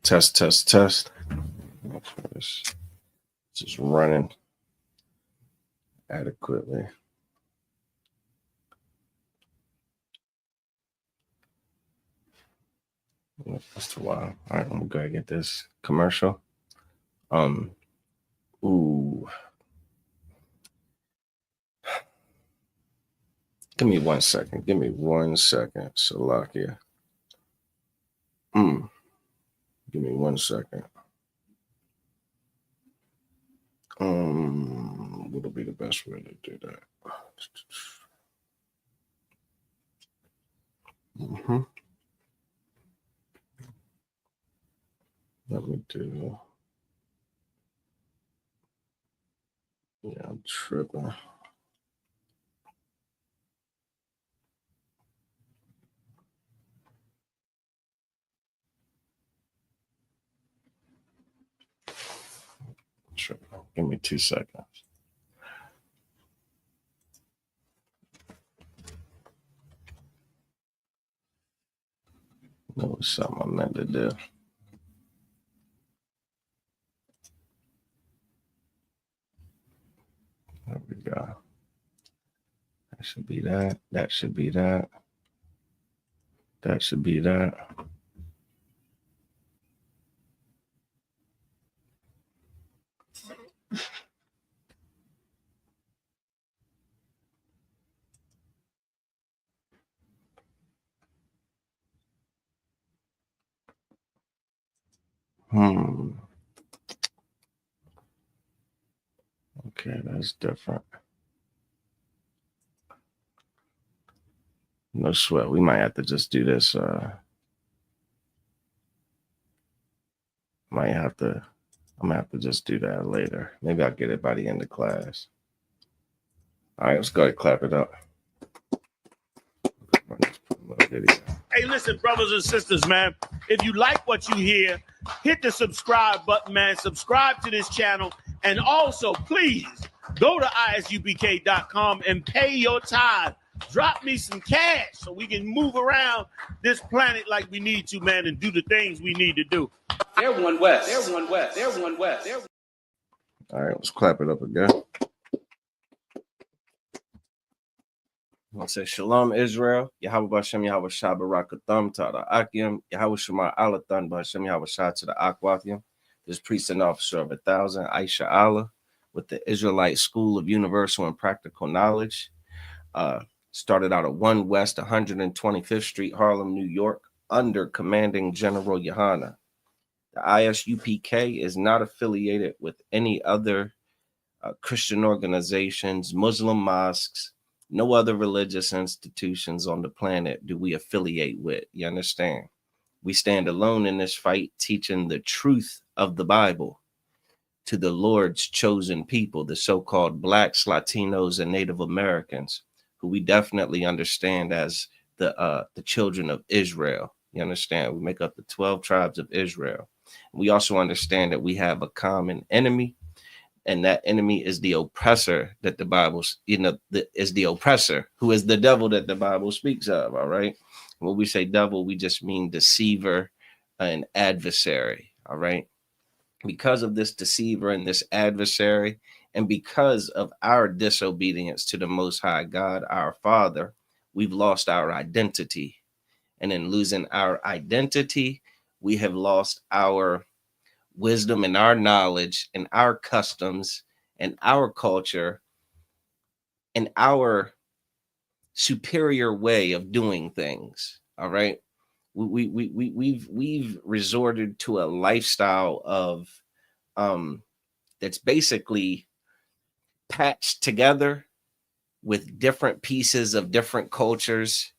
Test, test, test. It's just running adequately. That's a while. All right, I'm gonna go ahead and get this commercial. Ooh. Give me 1 second. Give me 1 second, Salakia. Give me 1 second. What'll be the best way to do that? Let me do. Yeah, I'm tripping. Give me 2 seconds. That was something I meant to do. There we go. That should be that. That should be that. That should be that. Okay, that's different. No sweat. We might have to just do this. I'm gonna have to just do that later. Maybe I'll get it by the end of class. All right, let's go ahead and clap it up. Hey, listen, brothers and sisters, man. If you like what you hear, hit the subscribe button, man. Subscribe to this channel. And also, please go to ISUPK.com and pay your tithe. Drop me some cash so we can move around this planet like we need to, man, and do the things we need to do. They're one West. They're one West. They're one West. All right, let's clap it up again. I'll say Shalom Israel, Yahweh Bashem, Yahweh Shah Barakatham, Tada Akim, Yahweh Shema Alathan, Bashem, Yahweh Shah to the Akwathim. This priest and officer of 1,000, Aisha Allah, with the Israelite School of Universal and Practical Knowledge. Started out at 1 West 125th Street, Harlem, New York, under Commanding General Yohana. The ISUPK is not affiliated with any other Christian organizations, Muslim mosques, no other religious institutions on the planet do we affiliate with. You understand? We stand alone in this fight, teaching the truth of the Bible to the Lord's chosen people, the so-called Blacks, Latinos, and Native Americans, who we definitely understand as the children of Israel. You understand? We make up the 12 tribes of Israel. We also understand that we have a common enemy, and that enemy is the oppressor that the Bible, is the oppressor, who is the devil that the Bible speaks of. All right. When we say devil, we just mean deceiver and adversary. All right. Because of this deceiver and this adversary, and because of our disobedience to the Most High God, our Father, we've lost our identity. And in losing our identity, we have lost our wisdom and our knowledge and our customs and our culture and our superior way of doing things. All right. We've resorted to a lifestyle of that's basically patched together with different pieces of different cultures,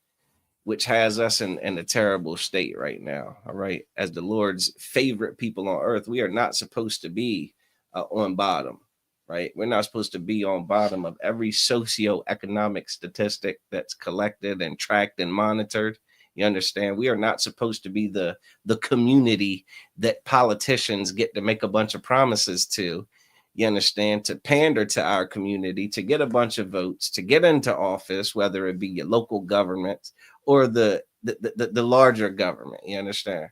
which has us in a terrible state right now. All right. As the Lord's favorite people on earth, we are not supposed to be on bottom, right? We're not supposed to be on bottom of every socioeconomic statistic that's collected and tracked and monitored. You understand? We are not supposed to be the community that politicians get to make a bunch of promises to. You understand? To pander to our community, to get a bunch of votes, to get into office, whether it be your local government or the larger government. You understand?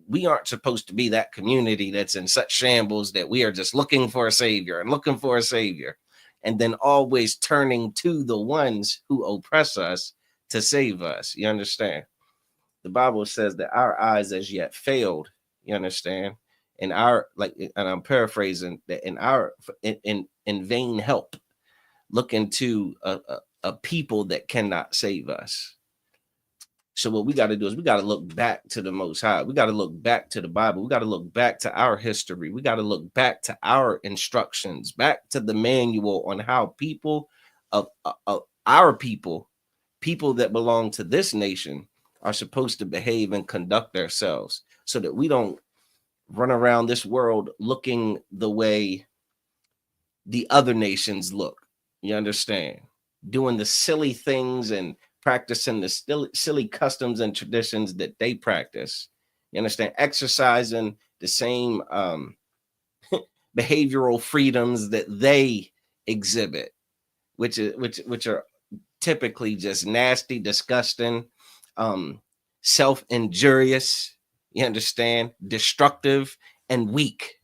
we aren't supposed to be that community that's in such shambles that we are just looking for a savior and looking for a savior, and then always turning to the ones who oppress us to save us. You understand? The Bible says that our eyes as yet failed. You understand? And our, like, and I'm paraphrasing, that in vain help, looking to a people that cannot save us. So what we got to do is we got to look back to the Most High. We got to look back to the Bible. We got to look back to our history. We got to look back to our instructions, back to the manual on how people of our people that belong to this nation are supposed to behave and conduct themselves, so that we don't run around this world looking the way the other nations look. You understand? Doing the silly things and practicing the silly customs and traditions that they practice. You understand? Exercising the same behavioral freedoms that they exhibit, which are typically just nasty, disgusting, self-injurious, you understand, destructive, and weak.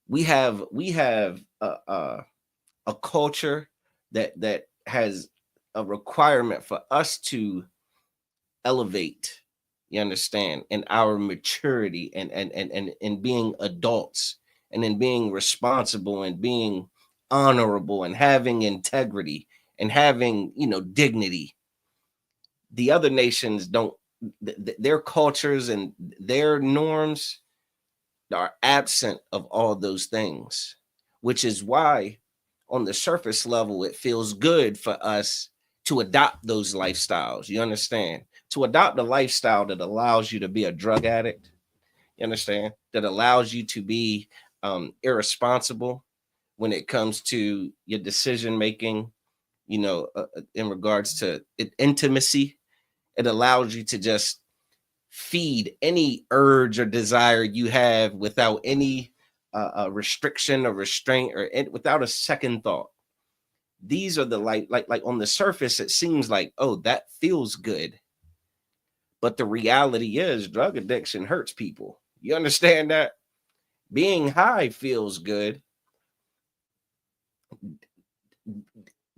We have a culture that has a requirement for us to elevate, you understand, in our maturity and in being adults, and in being responsible and being honorable and having integrity and having, dignity. The other nations don't, their cultures and their norms are absent of all those things, which is why on the surface level it feels good for us to adopt those lifestyles. You understand? To adopt a lifestyle that allows you to be a drug addict, you understand, that allows you to be irresponsible when it comes to your decision making, in regards to intimacy. It allows you to just feed any urge or desire you have without any restriction or restraint, or without a second thought. These are the like on the surface it seems like, oh, that feels good, but the reality is drug addiction hurts people. You understand that? Being high feels good.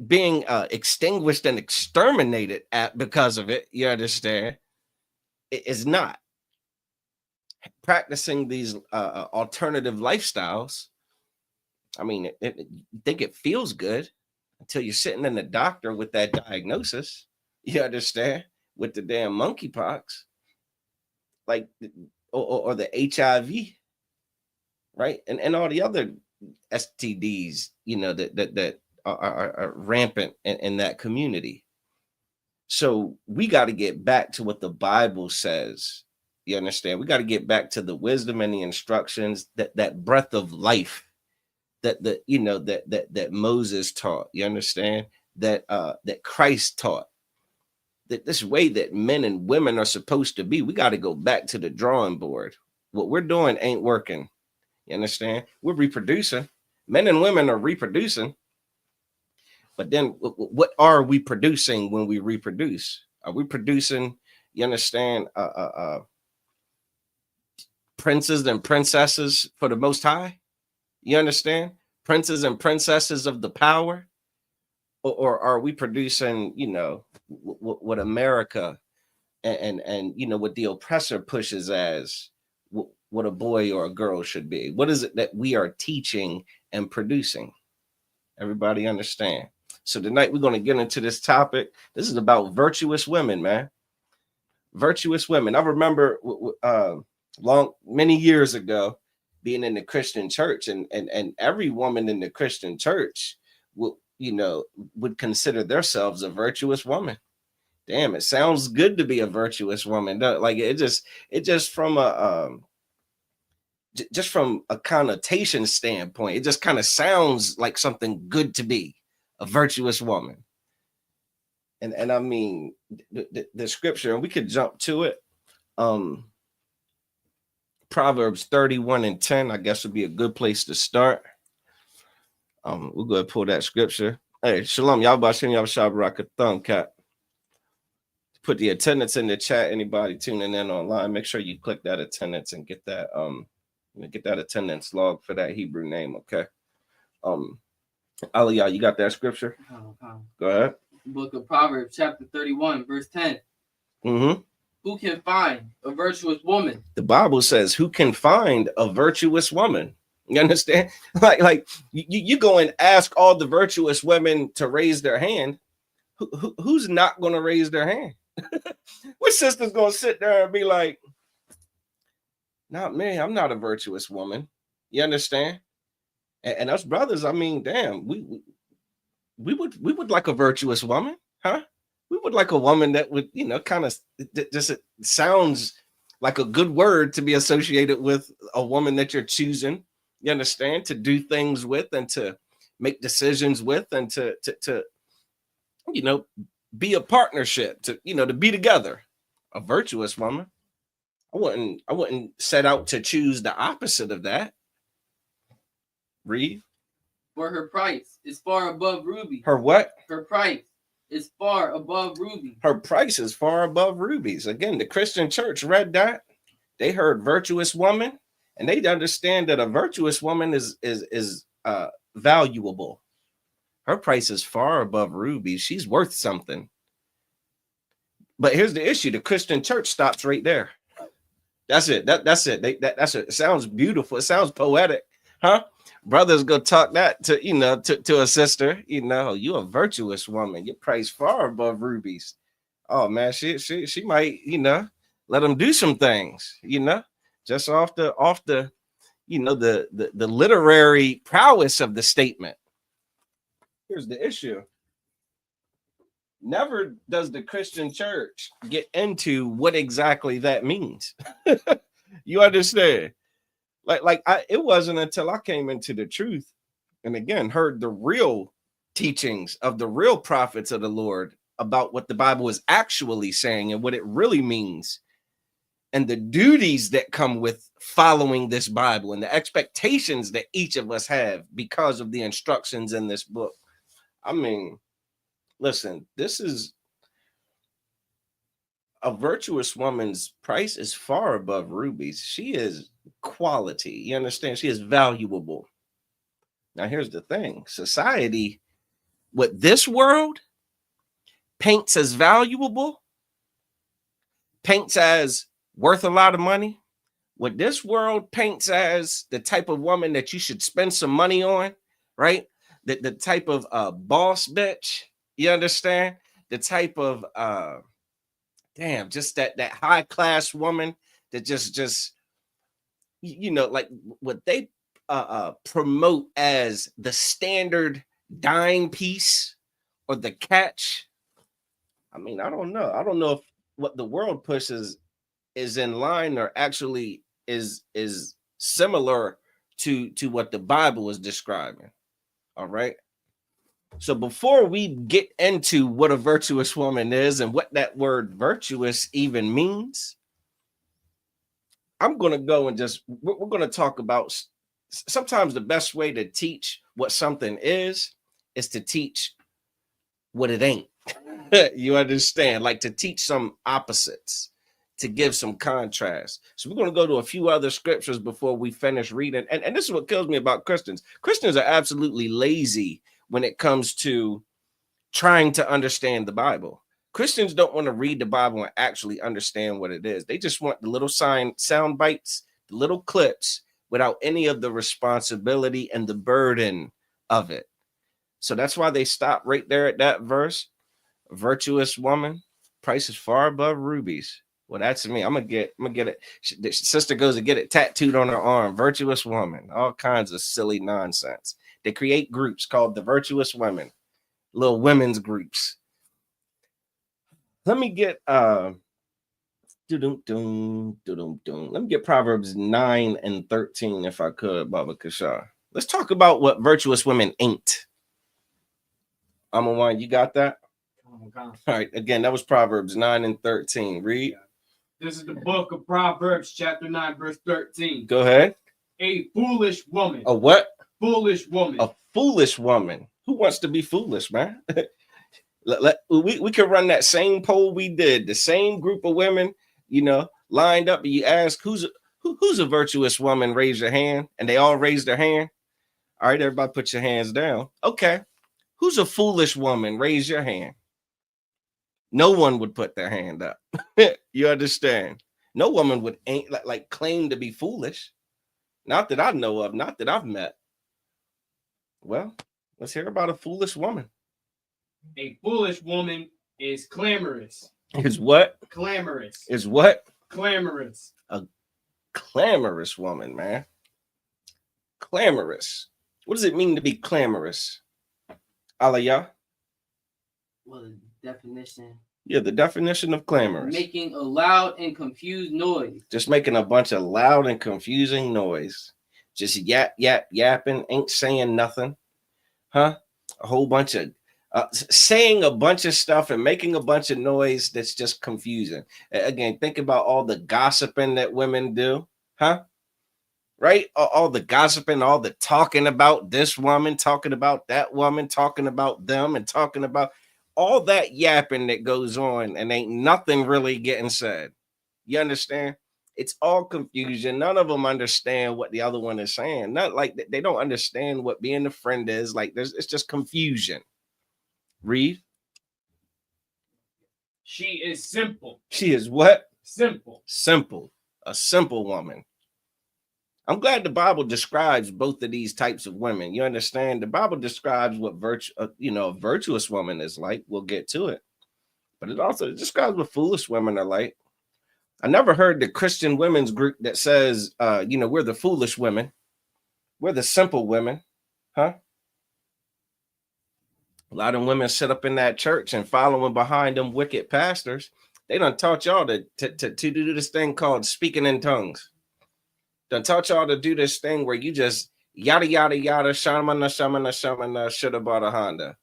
Being extinguished and exterminated because of it, you understand, it is not. Practicing these alternative lifestyles, I mean, you think it feels good until you're sitting in the doctor with that diagnosis, you understand, with the damn monkeypox, like, or the HIV, right, and all the other STDs, that are rampant in that community. So we got to get back to what the Bible says. You understand? We got to get back to the wisdom and the instructions, that breath of life that Moses taught. You understand? That Christ taught. That this way that men and women are supposed to be. We got to go back to the drawing board. What we're doing ain't working. You understand? We're reproducing. Men and women are reproducing. But then what are we producing when we reproduce? Are we producing, you understand, princes and princesses for the Most High? You understand? Princes and princesses of the power? Or are we producing, what America and what the oppressor pushes as what a boy or a girl should be? What is it that we are teaching and producing? Everybody understand? So tonight we're going to get into this topic. This is about virtuous women, man. Virtuous women. I remember many years ago being in the Christian church, and every woman in the Christian church would consider themselves a virtuous woman. Damn, it sounds good to be a virtuous woman. Like it just from a connotation standpoint, it just kind of sounds like something good to be a virtuous woman. And I mean the scripture, and we could jump to it. Proverbs 31:10, I guess, would be a good place to start. We'll go ahead and pull that scripture. Hey, shalom, y'all, Bashem, y'all, Shabarak, thumb cat. put the attendance in the chat. Anybody tuning in online, make sure you click that attendance and get that attendance log for that Hebrew name. Okay. Aliyah, you got that scripture? Go ahead. Book of Proverbs, chapter 31, verse 10. Mm-hmm. Who can find a virtuous woman? The Bible says, "Who can find a virtuous woman?" You understand? Like you go and ask all the virtuous women to raise their hand. Who's not going to raise their hand? Which sister's going to sit there and be like, "Not me. I'm not a virtuous woman." You understand? And us brothers, I mean, damn, we would like a virtuous woman, huh? We would like a woman that would, kind of just it sounds like a good word to be associated with a woman that you're choosing. You understand? To do things with and to make decisions with and to be a partnership, to be together. A virtuous woman. I wouldn't set out to choose the opposite of that. Read. For her price is far above rubies. Her what? Her price is far above rubies. Her price is far above rubies. Again, the Christian church read that. They heard virtuous woman, and they understand that a virtuous woman is valuable. Her price is far above rubies. She's worth something. But here's the issue: the Christian church stops right there. That's it. That's it. That's it. It sounds beautiful. It sounds poetic, huh? Brothers go talk that to a sister. You a virtuous woman. Your price far above rubies. Oh man, she might let them do some things. Just off the the literary prowess of the statement. Here's the issue. Never does the Christian church get into what exactly that means. You understand? It wasn't until I came into the truth and again heard the real teachings of the real prophets of the Lord about what the Bible is actually saying and what it really means and the duties that come with following this Bible and the expectations that each of us have because of the instructions in this book. I mean, listen, this is a virtuous woman's price is far above rubies. She is quality. You understand? She is valuable. Now, here's the thing. Society, what this world paints as valuable, paints as worth a lot of money, what this world paints as the type of woman that you should spend some money on, right? The type of boss bitch, you understand? The type of just that high class woman that just like what they promote as the standard dime piece or the catch. I mean, I don't know if what the world pushes is in line or actually is similar to what the Bible is describing. All right. So before we get into what a virtuous woman is and what that word virtuous even means, I'm going to go and we're going to talk about sometimes the best way to teach what something is to teach what it ain't. You understand? Like to teach some opposites, to give some contrast. So we're going to go to a few other scriptures before we finish reading. And this is what kills me about Christians. Christians are absolutely lazy when it comes to trying to understand the Bible. Christians don't want to read the Bible and actually understand what it is. They just want the little sound bites, the little clips without any of the responsibility and the burden of it. So that's why they stop right there at that verse. Virtuous woman, price is far above rubies. Well, that's me. I'm gonna get it. The sister goes to get it tattooed on her arm. Virtuous woman, all kinds of silly nonsense. They create groups called the Virtuous Women, little women's groups. Let me get let me get Proverbs 9 and 13 if I could, Baba Kashar. Let's talk about what virtuous women ain't. Amawan, you got that? All right. Again, that was Proverbs 9 and 13. Read. This is the book of Proverbs, chapter 9, verse 13. Go ahead. A foolish woman. A what? Foolish woman. A foolish woman. Who wants to be foolish, man? We could run that same poll we did, the same group of women, lined up, and you ask who's a virtuous woman, raise your hand, and they all raise their hand. All right, everybody put your hands down. Okay. Who's a foolish woman? Raise your hand. No one would put their hand up. You understand? No woman would like claim to be foolish. Not that I know of, not that I've met. Well, let's hear about a foolish woman. A foolish woman is clamorous. Is what? Clamorous. Is what? Clamorous. A clamorous woman, man. Clamorous. What does it mean to be clamorous? Aliyah? Well, the definition. Yeah, the definition of clamorous. Making a loud and confused noise. Just making a bunch of loud and confusing noise. Just yapping, ain't saying nothing. Huh? A whole bunch of saying a bunch of stuff and making a bunch of noise that's just confusing. Again, think about all the gossiping that women do. Huh? Right? All the gossiping, all the talking about this woman, talking about that woman, talking about them, and talking about all that yapping that goes on, and ain't nothing really getting said. You understand? It's all confusion. None of them understand what the other one is saying. Not like they don't understand what being a friend is. Like it's just confusion. Read. She is simple. She is what? Simple. Simple. A simple woman. I'm glad the Bible describes both of these types of women. You understand? The Bible describes what a virtuous woman is like. We'll get to it. But it also describes what foolish women are like. I never heard the Christian women's group that says, we're the foolish women. We're the simple women. Huh? A lot of women sit up in that church and following behind them wicked pastors. They done taught y'all to do this thing called speaking in tongues. Done taught y'all to do this thing where you just yada, yada, yada, shamana, shamana, shamana, shoulda bought a Honda.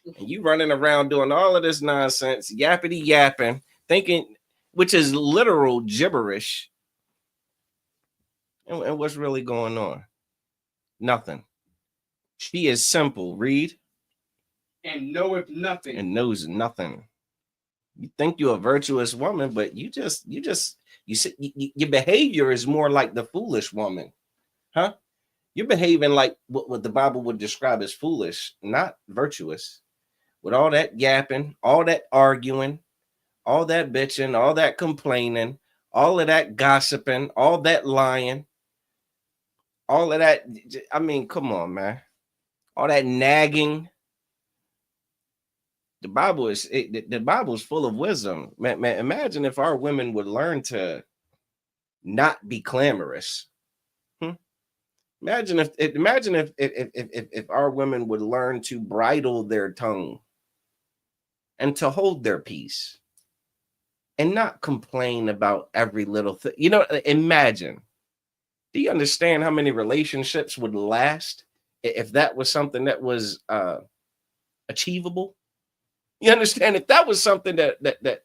And you running around doing all of this nonsense, yappity yapping, thinking, which is literal gibberish. And what's really going on? Nothing. She is simple. Read. And knoweth nothing. And knows nothing. You think you're a virtuous woman, but your behavior is more like the foolish woman. Huh? You're behaving like what the Bible would describe as foolish, not virtuous. With all that yapping, all that arguing, all that bitching, all that complaining, all of that gossiping, all that lying, all of that. I mean, come on, man. All that nagging. The Bible is full of wisdom. Man, imagine if our women would learn to not be clamorous. Imagine if our women would learn to bridle their tongue and to hold their peace and not complain about every little thing. Imagine. Do you understand how many relationships would last if that was something that was achievable? You understand? If that was something that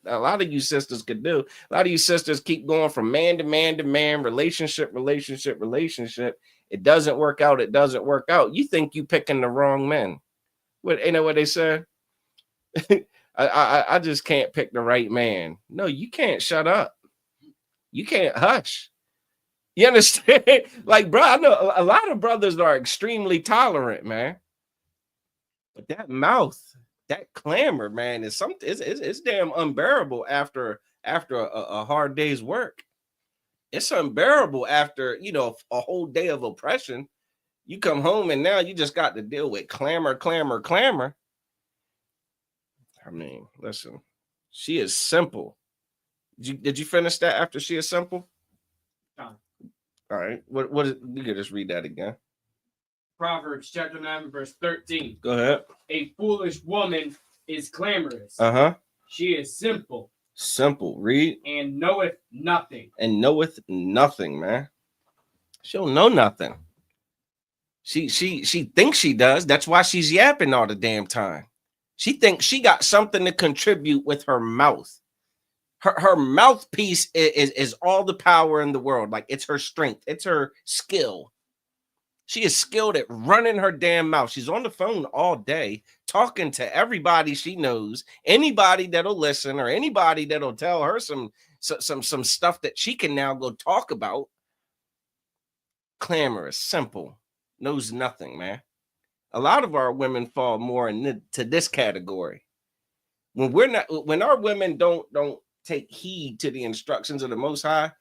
a lot of you sisters could do, a lot of you sisters keep going from man to man to man, relationship. It doesn't work out. It doesn't work out. You think you picking the wrong men. What they said? I just can't pick the right man. No, you can't shut up. You can't hush. You understand? Like, bro, I know a lot of brothers are extremely tolerant, man. But that mouth, that clamor, man, is something. It's damn unbearable after a hard day's work. It's unbearable after a whole day of oppression. You come home and now you just got to deal with clamor. I mean, listen, she is simple. Did you finish that after she is simple? No. All right. What you can just read that again. Proverbs chapter 9, verse 13. Go ahead. A foolish woman is clamorous. Uh-huh. She is simple. Simple. Read. And knoweth nothing. And knoweth nothing, man. She don't know nothing. She thinks she does. That's why she's yapping all the damn time. She thinks she got something to contribute with her mouth. Her mouthpiece is all the power in the world. Like, it's her strength. It's her skill. She is skilled at running her damn mouth. She's on the phone all day talking to everybody she knows, anybody that'll listen or anybody that'll tell her some stuff that she can now go talk about. Clamorous, simple, knows nothing, man. A lot of our women fall more into this category. When our women don't take heed to the instructions of the Most High,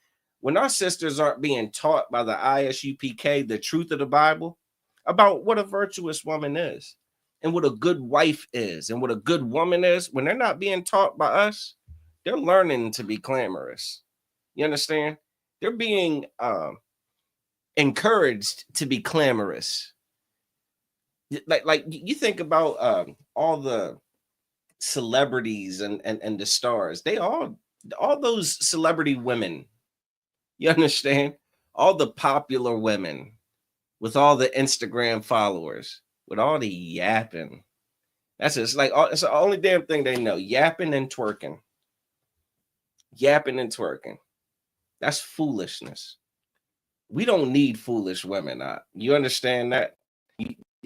when our sisters aren't being taught by the ISUPK the truth of the Bible about what a virtuous woman is and what a good wife is and what a good woman is, when they're not being taught by us, they're learning to be clamorous. You understand? They're being encouraged to be clamorous. Like you think about all the celebrities and the stars, they all those celebrity women, you understand, all the popular women with all the Instagram followers, with all the yapping, that's just like it's the only damn thing they know, yapping and twerking. That's foolishness. We don't need foolish women. You understand that?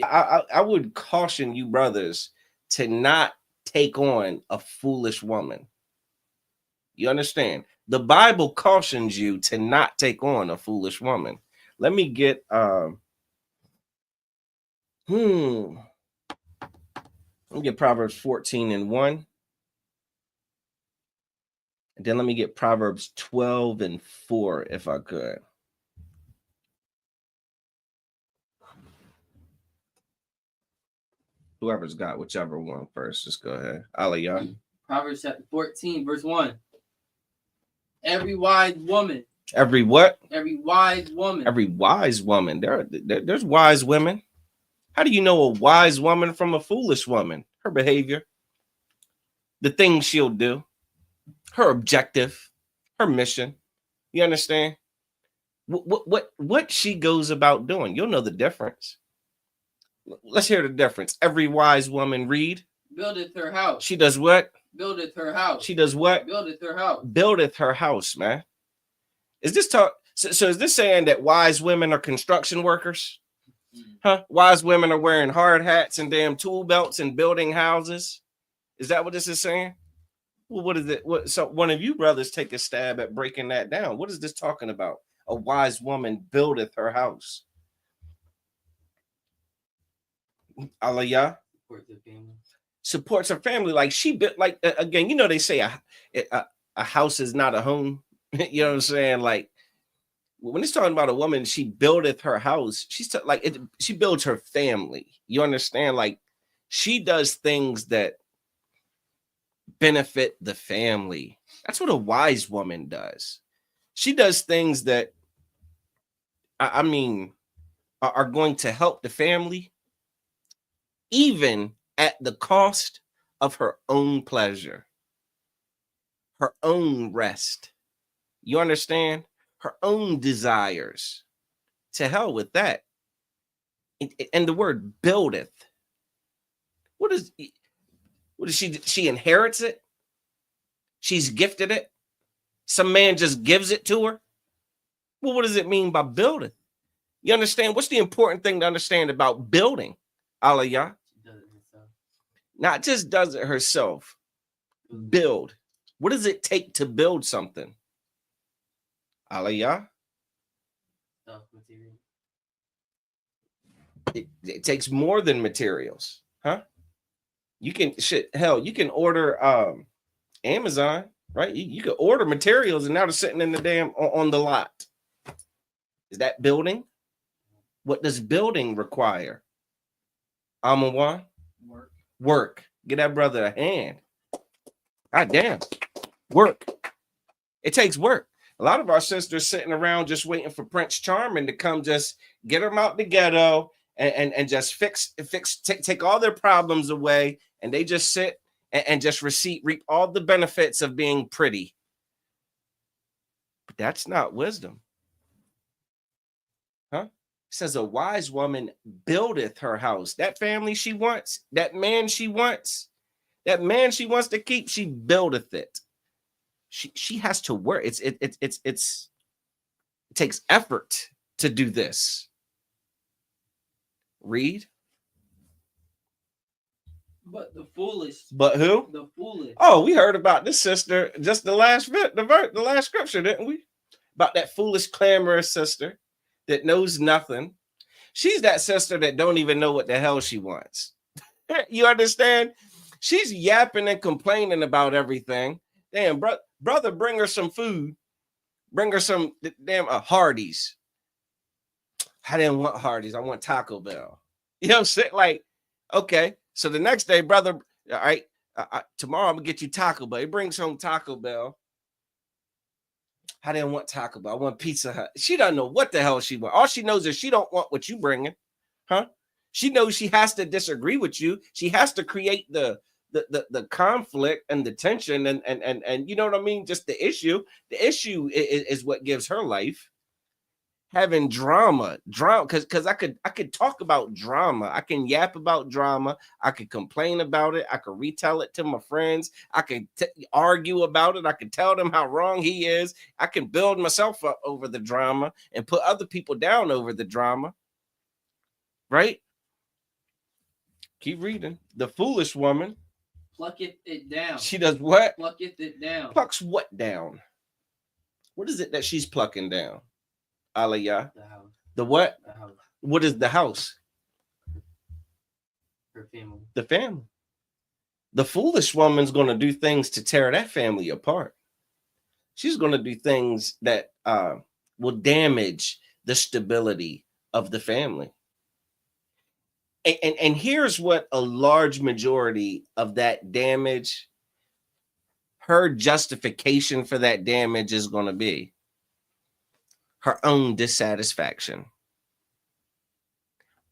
I would caution you brothers to not take on a foolish woman. You understand? The Bible cautions you to not take on a foolish woman. Let me get Proverbs 14:1. And then let me get Proverbs 12:4 if I could. Whoever's got whichever one first, just go ahead. Aliyah. Proverbs chapter 14, verse 1. Every wise woman. Every what? Every wise woman. Every wise woman. There's wise women. How do you know a wise woman from a foolish woman? Her behavior, the things she'll do, her objective, her mission. You understand? What she goes about doing. You'll know the difference. Let's hear the difference. Every wise woman read. Buildeth her house. She does what? Buildeth her house. She does what? Buildeth her house. Buildeth her house, man. Is this talk? So is this saying that wise women are construction workers? Huh? Wise women are wearing hard hats and damn tool belts and building houses? Is that what this is saying? Well, what is it? So one of you brothers take a stab at breaking that down. What is this talking about? A wise woman buildeth her house. Aliyah supports her family. Like she built, like again, you know, they say a house is not a home. You know what I'm saying? Like when it's talking about a woman, she buildeth her house. She builds her family. You understand? Like she does things that benefit the family. That's what a wise woman does. She does things that I mean are going to help the family, even at the cost of her own pleasure, her own rest. You understand? Her own desires. To hell with that. And the word buildeth. What is she inherits it? She's gifted it. Some man just gives it to her. Well, what does it mean by buildeth? You understand? What's the important thing to understand about building? Aliyah. Not just does it herself. Build. What does it take to build something? Aliyah. It takes more than materials, huh? You can you can order Amazon, right? You can order materials and now they're sitting in the damn on the lot. Is that building? What does building require? Amawan? Work. Get that brother a hand. God damn. Work. It takes work. A lot of our sisters sitting around just waiting for Prince Charming to come just get them out the ghetto and just take all their problems away, and they just sit and just reap all the benefits of being pretty. But that's not wisdom. Huh? It says a wise woman buildeth her house. That family she wants, that man she wants to keep, she buildeth it. She has to work. It takes effort to do this. Read. But the foolish. But who? The foolish. Oh, we heard about this sister just the last the last scripture, didn't we? About that foolish, clamorous sister that knows nothing. She's that sister that don't even know what the hell she wants. You understand? She's yapping and complaining about everything. Damn, brother, bring her some food. Bring her some damn Hardee's. I didn't want Hardee's. I want Taco Bell. You know what I'm saying? Like, okay. So the next day, brother, all right, tomorrow I'm going to get you Taco Bell. He brings home Taco Bell. I didn't want Taco Bell. I want Pizza Hut. She doesn't know what the hell she wants. All she knows is she don't want what you bringing. Huh? She knows she has to disagree with you. She has to create the conflict and the tension and you know what I mean? Just the issue. The issue is what gives her life. Having drama, because I could talk about drama. I can yap about drama. I could complain about it. I could retell it to my friends. I could argue about it. I could tell them how wrong he is. I can build myself up over the drama and put other people down over the drama. Right? Keep reading. The foolish woman plucketh it down. She does what? Plucketh it down. Plucks what down? What is it that she's plucking down? Aliyah. The house. The what? The house. What is the house? Her family. The family. The foolish woman's going to do things to tear that family apart. She's going to do things that will damage the stability of the family. And here's what a large majority of that damage, her justification for that damage is going to be. Her own dissatisfaction.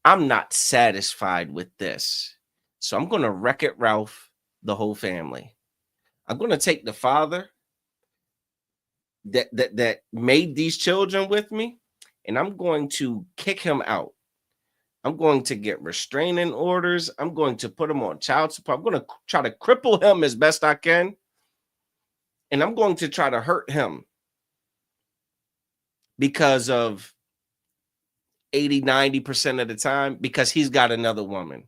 I'm not satisfied with this. So I'm going to Wreck-It Ralph the whole family. I'm going to take the father that made these children with me, and I'm going to kick him out. I'm going to get restraining orders. I'm going to put him on child support. I'm going to try to cripple him as best I can. And I'm going to try to hurt him because of 80-90% of the time, because he's got another woman.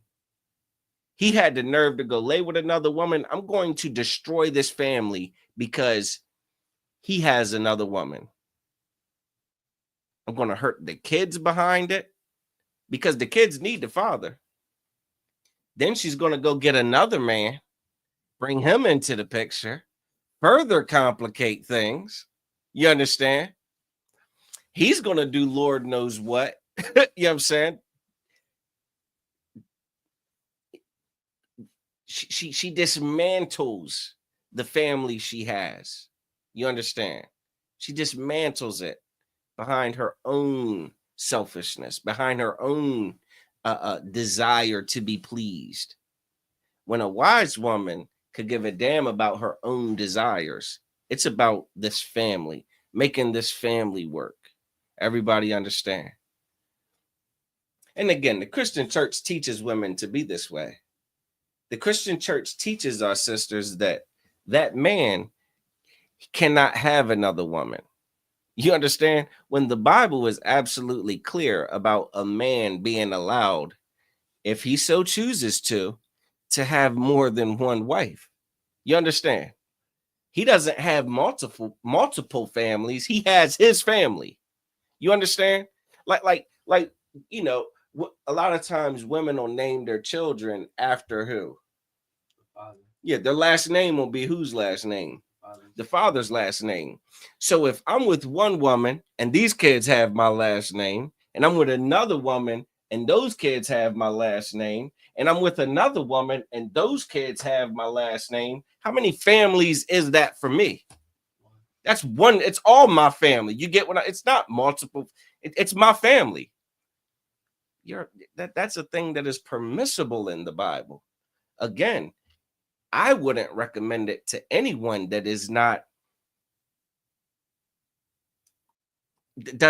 He had the nerve to go lay with another woman. I'm going to destroy this family because he has another woman. I'm going to hurt the kids behind it because the kids need the father. Then she's going to go get another man, bring him into the picture, further complicate things. You understand? He's going to do Lord knows what. You know what I'm saying? She dismantles the family she has. You understand? She dismantles it behind her own selfishness, behind her own desire to be pleased. When a wise woman could give a damn about her own desires, it's about this family, making this family work. Everybody understand? And again, the Christian church teaches women to be this way. The Christian church teaches our sisters that that man cannot have another woman. You understand? When the Bible is absolutely clear about a man being allowed, if he so chooses to have more than one wife. You understand? He doesn't have multiple families. He has his family. You understand? Like, you know, a lot of times women will name their children after who? The father. Yeah, their last name will be whose last name? The father's last name. So if I'm with one woman and these kids have my last name, and I'm with another woman and those kids have my last name, and I'm with another woman and those kids have my last name, how many families is that for me? That's one. It's all my family. You get what it's not multiple. It's my family. That's a thing that is permissible in the Bible. Again, I wouldn't recommend it to anyone that does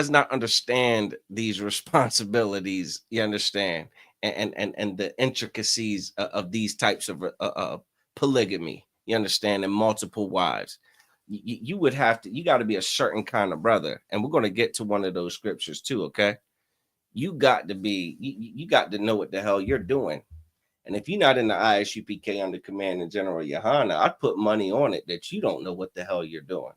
not understand these responsibilities. You understand, and the intricacies of these types of polygamy. You understand, and multiple wives. You would have to. You got to be a certain kind of brother, and we're going to get to one of those scriptures too. Okay, you got to be, you got to know what the hell you're doing. And if you're not in the ISUPK under command of General Yohana, I'd put money on it that you don't know what the hell you're doing.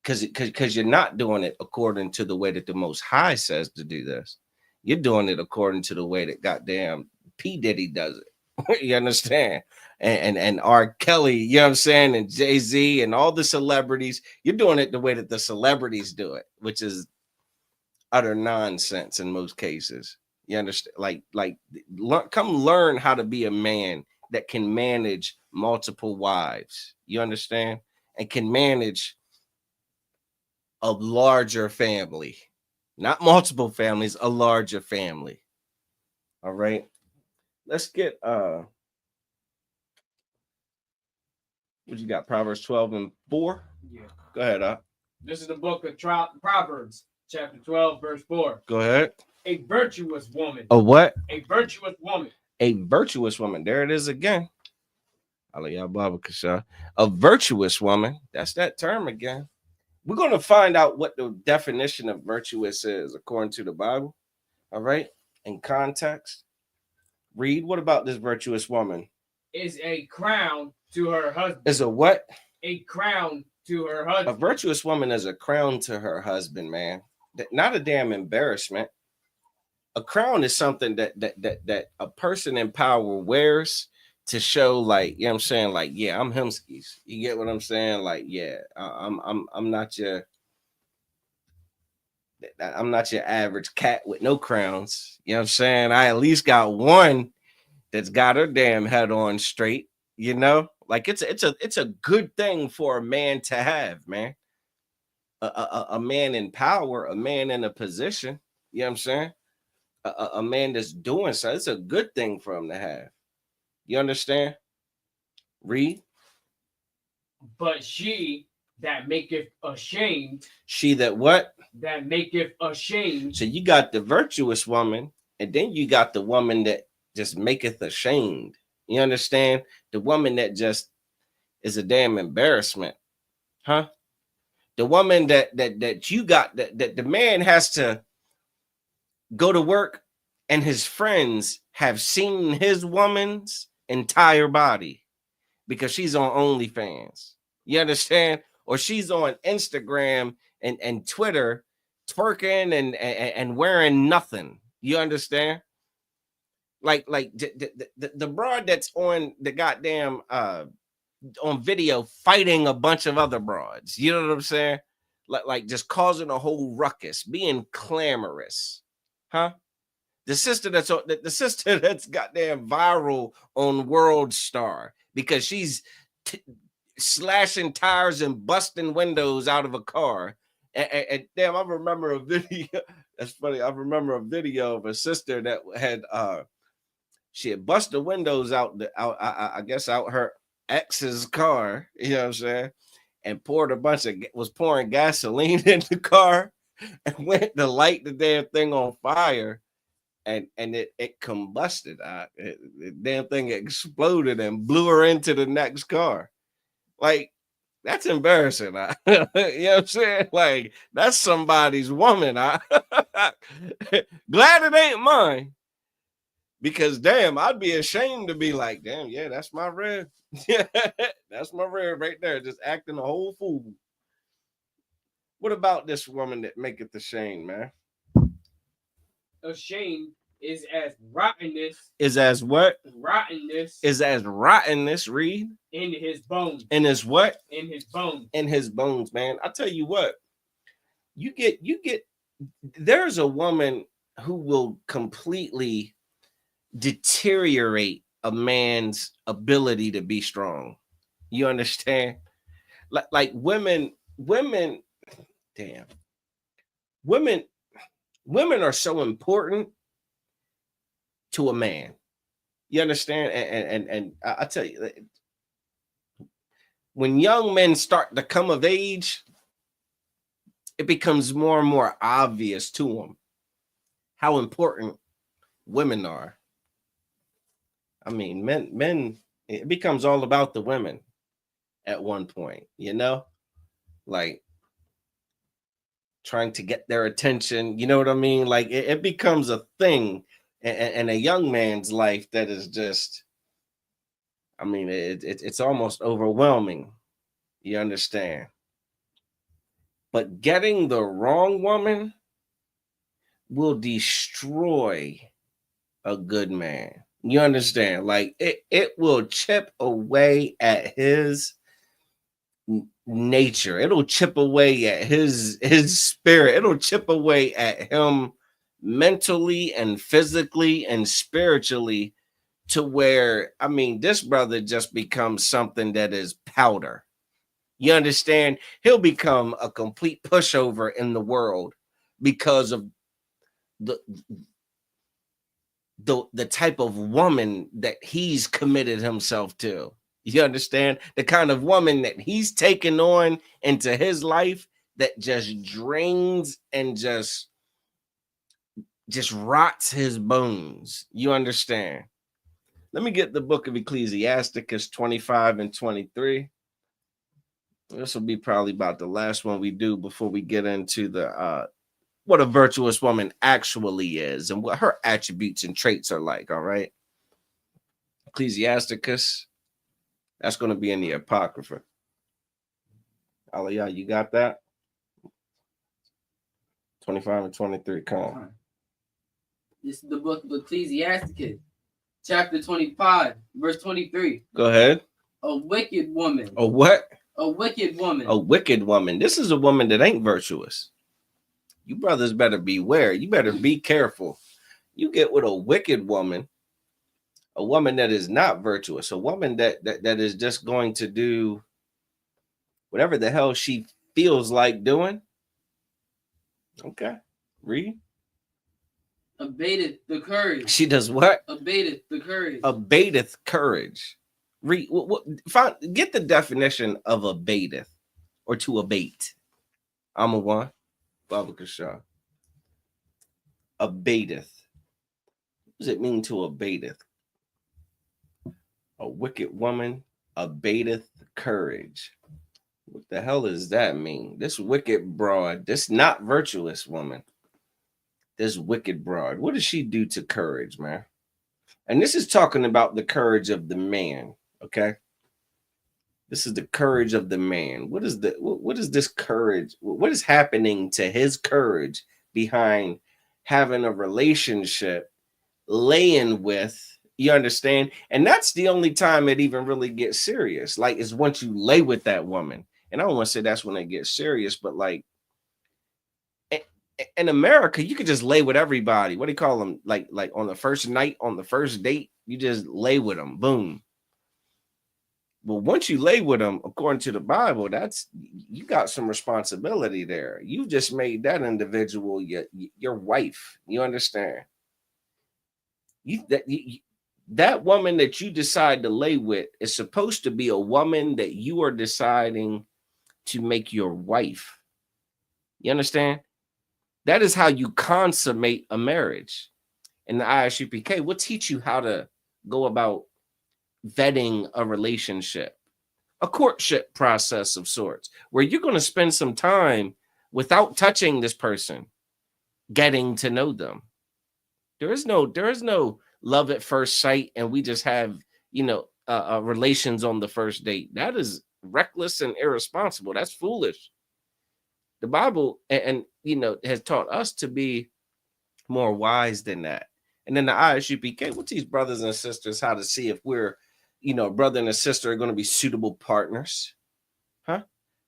Because you're not doing it according to the way that the Most High says to do this. You're doing it according to the way that goddamn P. Diddy does it. You understand? And R. Kelly, you know what I'm saying? And Jay-Z and all the celebrities. You're doing it the way that the celebrities do it, which is utter nonsense in most cases. You understand? Come learn how to be a man that can manage multiple wives. You understand? And can manage a larger family, not multiple families, a larger family. All right. Let's get what you got? Proverbs 12:4. Yeah. Go ahead. This is the book of Proverbs, chapter 12, verse 4. Go ahead. A virtuous woman. A what? A virtuous woman. A virtuous woman. There it is again. A virtuous woman. That's that term again. We're going to find out what the definition of virtuous is according to the Bible. All right. In context. Read, what about this virtuous woman? Is a crown to her husband. Is a what? A crown to her husband. A virtuous woman is a crown to her husband, man. Not a damn embarrassment. A crown is something that a person in power wears to show, like, you know what I'm saying, like, yeah, I'm himskis. You get what I'm saying? Like, yeah, I'm not your average cat with no crowns. You know what I'm saying? I at least got one that's got her damn head on straight, you know? Like it's a good thing for a man to have, man. A man in power, a man in a position, you know what I'm saying? A man that's doing so, it's a good thing for him to have. You understand? Read. But she that maketh ashamed. She that what? That maketh ashamed. So you got the virtuous woman, and then you got the woman that just maketh ashamed. You understand? The woman that just is a damn embarrassment. Huh? The woman that you got, that the man has to go to work and his friends have seen his woman's entire body because she's on OnlyFans. You understand? Or she's on Instagram and Twitter twerking and wearing nothing. You understand? Like the broad that's on the goddamn on video fighting a bunch of other broads. You know what I'm saying? Like just causing a whole ruckus, being clamorous. Huh? The sister that's goddamn viral on World Star because she's slashing tires and busting windows out of a car. And damn, I remember a video. That's funny. I remember a video of a sister that had she had busted windows out her ex's car. You know what I'm saying? And was pouring gasoline in the car and went to light the damn thing on fire. And it combusted. The damn thing exploded and blew her into the next car. Like, that's embarrassing. You know what I'm saying? Like, that's somebody's woman. Glad it ain't mine. Because, damn, I'd be ashamed to be like, damn, yeah, that's my red. That's my red right there, just acting a whole fool. What about this woman that maketh ashamed, man? Ashamed is as rottenness. Is as what? Rottenness. Is as rottenness, read. In his bones. In his what? In his bones. In his bones, man. I tell you what. You get there's a woman who will completely deteriorate a man's ability to be strong. You understand? Like women, damn. Women are so important to a man. You understand? And I tell you, when young men start to come of age, it becomes more and more obvious to them how important women are. I mean, men, it becomes all about the women at one point, you know? Like, trying to get their attention. You know what I mean? Like it becomes a thing in a young man's life that is just, I mean, it's almost overwhelming. You understand? But getting the wrong woman will destroy a good man. You understand? Like it will chip away at his nature. It'll chip away at his spirit. It'll chip away at him mentally and physically and spiritually, to where, I mean, this brother just becomes something that is powder. You understand? He'll become a complete pushover in the world because of the type of woman that he's committed himself to. You understand? The kind of woman that he's taken on into his life that just drains and just rots his bones. You understand? Let me get the book of Ecclesiasticus 25 and 23. This will be probably about the last one we do before we get into the what a virtuous woman actually is and what her attributes and traits are like. All right. Ecclesiasticus. That's going to be in the Apocrypha. Aliyah, you got that? 25 and 23. Come on. This is the book of Ecclesiasticus, chapter 25, verse 23. Go ahead. A wicked woman. A what? A wicked woman. A wicked woman. This is a woman that ain't virtuous. You brothers better beware. You better be careful. You get with a wicked woman, a woman that is not virtuous, a woman that is just going to do whatever the hell she feels like doing. Okay, read. Abateth the courage. She does what? Abateth the courage. Abateth courage. Read. Get the definition of abateth, or to abate. I'm a one. Baba Kasha. Abateth. What does it mean to abateth? A wicked woman abateth courage. What the hell does that mean? This wicked broad, this not virtuous woman, this wicked broad, what does she do to courage, man? And this is talking about the courage of the man, okay? This is the courage of the man. What is this courage? What is happening to his courage behind having a relationship, laying with, you understand? And that's the only time it even really gets serious. Like, is once you lay with that woman. And I don't want to say that's when it gets serious, but like in America, you could just lay with everybody. What do you call them? Like on the first night, on the first date, you just lay with them. Boom. But once you lay with them, according to the Bible, you got some responsibility there. You just made that individual your wife. You understand? That woman that you decide to lay with is supposed to be a woman that you are deciding to make your wife. You understand? That is how you consummate a marriage. And the ISUPK will teach you how to go about vetting a relationship, a courtship process of sorts, where you're going to spend some time without touching this person, getting to know them. There is no love at first sight, and we just have, relations on the first date. That is reckless and irresponsible. That's foolish. The Bible and has taught us to be more wise than that. And then the ISUPK will teach brothers and sisters how to see if we're, brother and a sister are going to be suitable partners,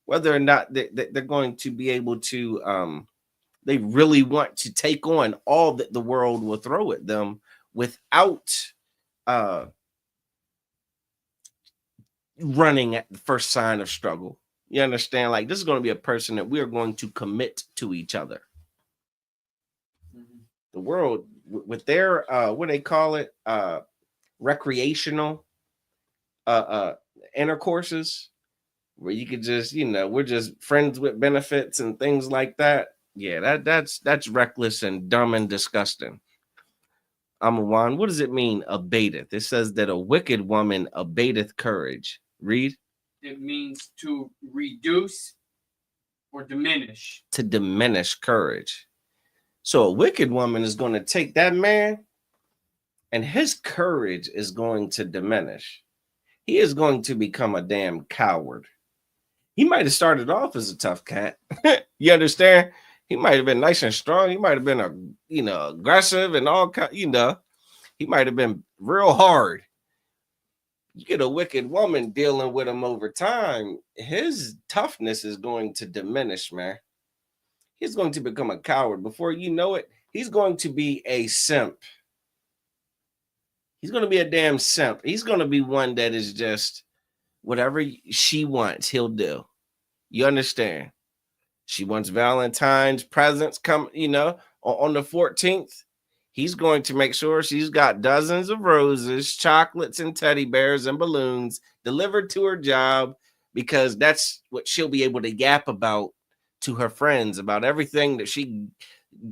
whether or not they're going to be able to, they really want to take on all that the world will throw at them without running at the first sign of struggle. You understand? Like, this is going to be a person that we are going to commit to each other. Mm-hmm. The world with their what they call it, recreational intercourses, where you could just, we're just friends with benefits and things like that. Yeah, that's reckless and dumb and disgusting. Amawan, what does it mean, abateth? It says that a wicked woman abateth courage. Read. It means to reduce or diminish. To diminish courage. So a wicked woman is going to take that man and his courage is going to diminish. He is going to become a damn coward. He might have started off as a tough cat. You understand? He might have been nice and strong. He might have been aggressive and all kind, he might have been real hard. You get a wicked woman dealing with him over time, his toughness is going to diminish, man. He's going to become a coward. Before you know it, he's going to be a simp. He's going to be a damn simp. He's going to be one that is just whatever she wants, he'll do. You understand? She wants Valentine's presents come, on the 14th. He's going to make sure she's got dozens of roses, chocolates, and teddy bears and balloons delivered to her job because that's what she'll be able to yap about to her friends about everything that she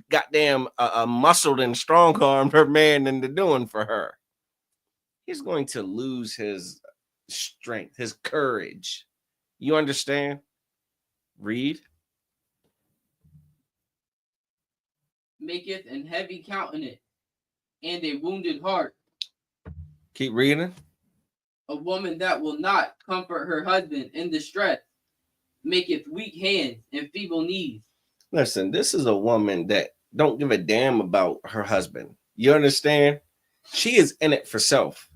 goddamn muscled and strong-armed her man into doing for her. He's going to lose his strength, his courage. You understand? Read. Maketh an heavy countenance and a wounded heart. Keep reading. A woman that will not comfort her husband in distress maketh weak hands and feeble knees. Listen, this is a woman that don't give a damn about her husband. You understand? She is in it for self.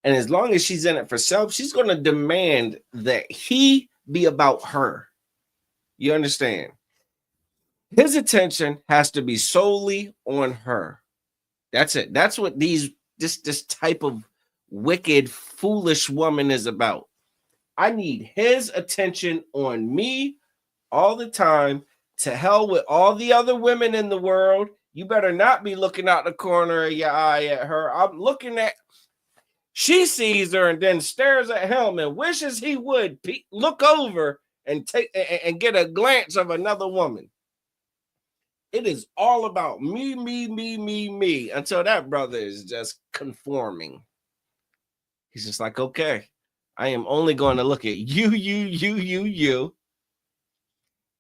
And as long as she's in it for self, she's going to demand that he be about her. You understand? His attention has to be solely on her. That's it. That's what this type of wicked, foolish woman is about. I need his attention on me all the time. To hell with all the other women in the world. You better not be looking out the corner of your eye at her. I'm looking at. She sees her and then stares at him and wishes he would look over and get a glance of another woman. It is all about me, until that brother is just conforming. He's just like, okay, I am only going to look at you.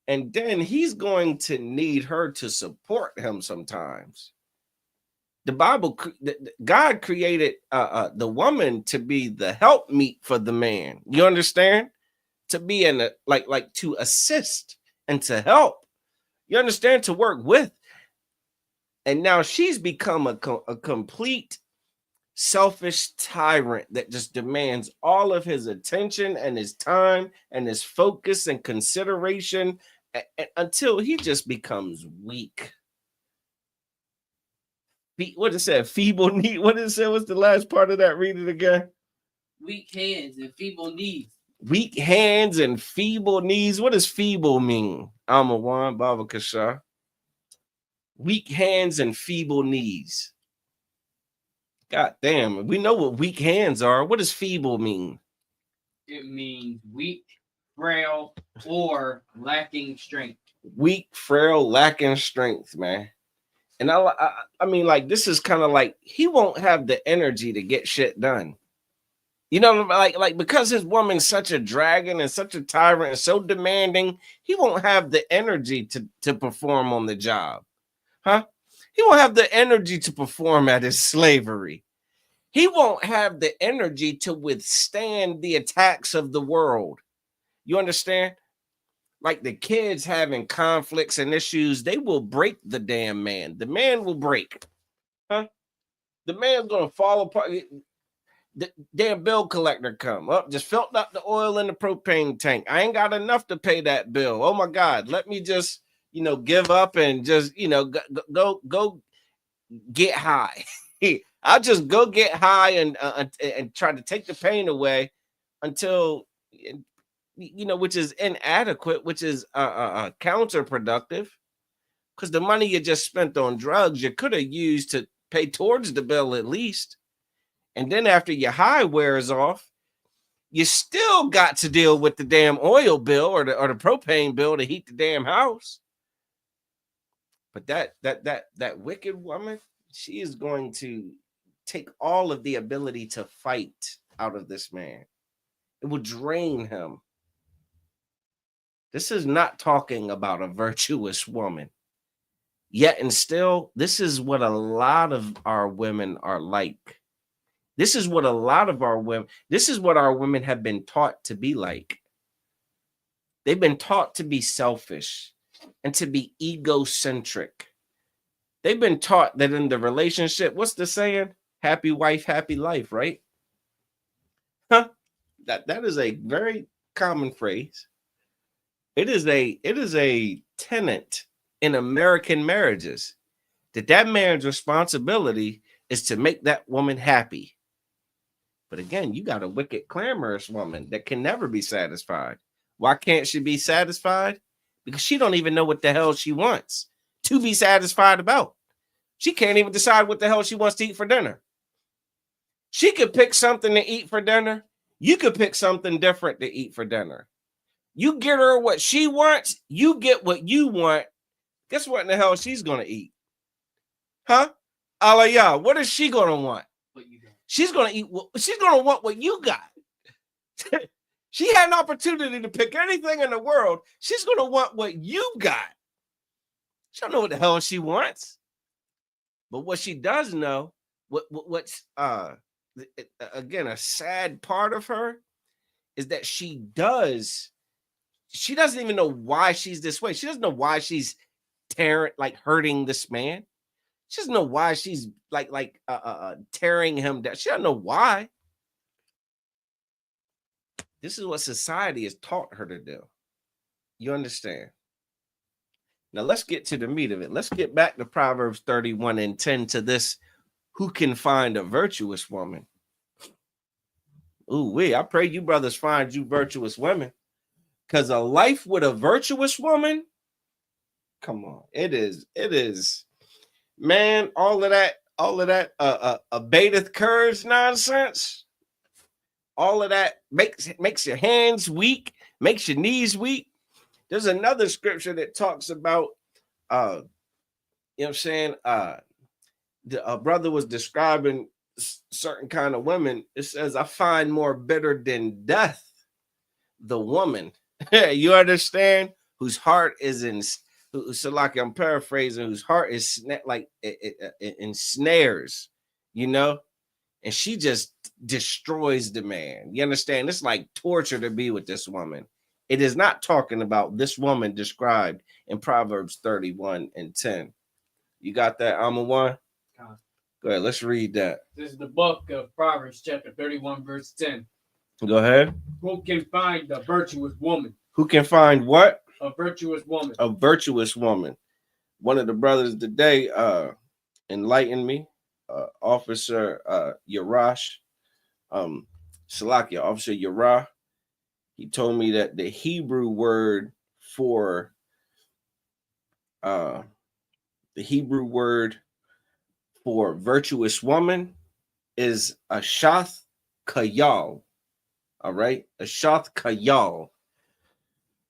And then he's going to need her to support him sometimes. The Bible, God created the woman to be the helpmeet for the man. You understand? To be like to assist and to help. You understand? To work with. And now she's become a complete selfish tyrant that just demands all of his attention and his time and his focus and consideration until he just becomes weak. What it said? Feeble knee. What it said? What's the last part of that? Read it again. Weak hands and feeble knees. Weak hands and feeble knees. What does feeble mean? Amawan Baba Kasha. Weak hands and feeble knees. God damn, we know what weak hands are. What does feeble mean? It means weak, frail, or lacking strength. Weak, frail, lacking strength, man. And I mean, like, this is kind of like he won't have the energy to get shit done. You know, like because his woman's such a dragon and such a tyrant and so demanding, he won't have the energy to perform on the job. Huh? He won't have the energy to perform at his slavery. He won't have the energy to withstand the attacks of the world. You understand? Like the kids having conflicts and issues, they will break the damn man. The man will break. Huh? The man's going to fall apart. The damn bill collector come up, just filled up the oil in the propane tank. I ain't got enough to pay that bill. Oh my God. Let me just, give up and just, go get high. I'll just go get high and try to take the pain away until, which is inadequate, which is counterproductive. Because the money you just spent on drugs, you could have used to pay towards the bill at least. And then after your high wears off, you still got to deal with the damn oil bill or the propane bill to heat the damn house. But that wicked woman, she is going to take all of the ability to fight out of this man. It will drain him. This is not talking about a virtuous woman. Yet and still, this is what a lot of our women are like. This is what our women have been taught to be like. They've been taught to be selfish and to be egocentric. They've been taught that in the relationship, what's the saying? Happy wife, happy life, right? Huh? That is a very common phrase. It is a tenet in American marriages that man's responsibility is to make that woman happy. But again, you got a wicked, clamorous woman that can never be satisfied. Why can't she be satisfied? Because she don't even know what the hell she wants to be satisfied about. She can't even decide what the hell she wants to eat for dinner. She could pick something to eat for dinner. You could pick something different to eat for dinner. You get her what she wants, you get what you want. Guess what in the hell she's going to eat? Huh? Aliyah, what is she going to want? She's going to eat. She's going to want what you got. She had an opportunity to pick anything in the world. She's going to want what you got. She don't know what the hell she wants. But what she does know, what's again a sad part of her is that she doesn't even know why she's this way. She doesn't know why she's hurting this man. She doesn't know why she's tearing him down. She doesn't know why. This is what society has taught her to do. You understand? Now let's get to the meat of it. Let's get back to Proverbs 31:10 to this. Who can find a virtuous woman? I pray you brothers find you virtuous women. Because a life with a virtuous woman, come on, it is, man, all of that abateth courage nonsense, all of that makes your hands weak, makes your knees weak. There's another scripture that talks about, you know what I'm saying, a brother was describing certain kind of women. It says, I find more bitter than death the woman, you understand, whose heart is so like I'm paraphrasing, whose heart is in snares, you know, and she just destroys the man. You understand? It's like torture to be with this woman. It is not talking about this woman described in Proverbs 31:10. You got that, Amawan? Go ahead, let's read that. This is the book of Proverbs, chapter 31, verse 10. Go ahead. Who can find a virtuous woman? Who can find what? A virtuous woman. A virtuous woman. One of the brothers today enlightened me, Officer Yarash, Salakia, Officer Yarah. He told me that the Hebrew word for virtuous woman is Ashath Kayal. All right, Ashath Kayal.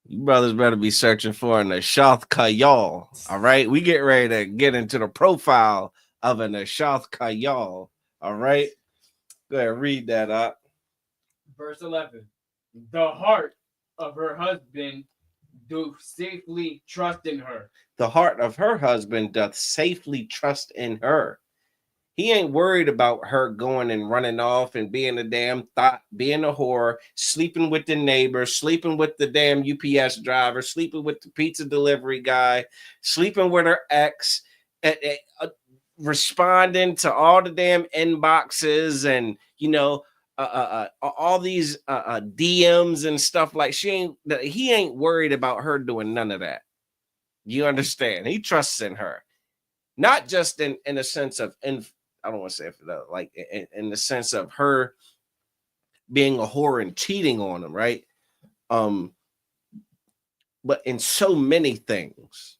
You brothers better be searching for an Ashath Kayal. All right, we get ready to get into the profile of an Ashath Kayal. All right, go ahead, read that up. Verse 11. The heart of her husband doth safely trust in her. The heart of her husband doth safely trust in her. He ain't worried about her going and running off and being a damn thought, being a whore, sleeping with the neighbor, sleeping with the damn UPS driver, sleeping with the pizza delivery guy, sleeping with her ex, responding to all the damn inboxes and, you know, all these DMs and stuff. Like he ain't worried about her doing none of that. You understand? He trusts in her, not just in a sense of I don't want to say it like in the sense of her being a whore and cheating on him, right? But in so many things,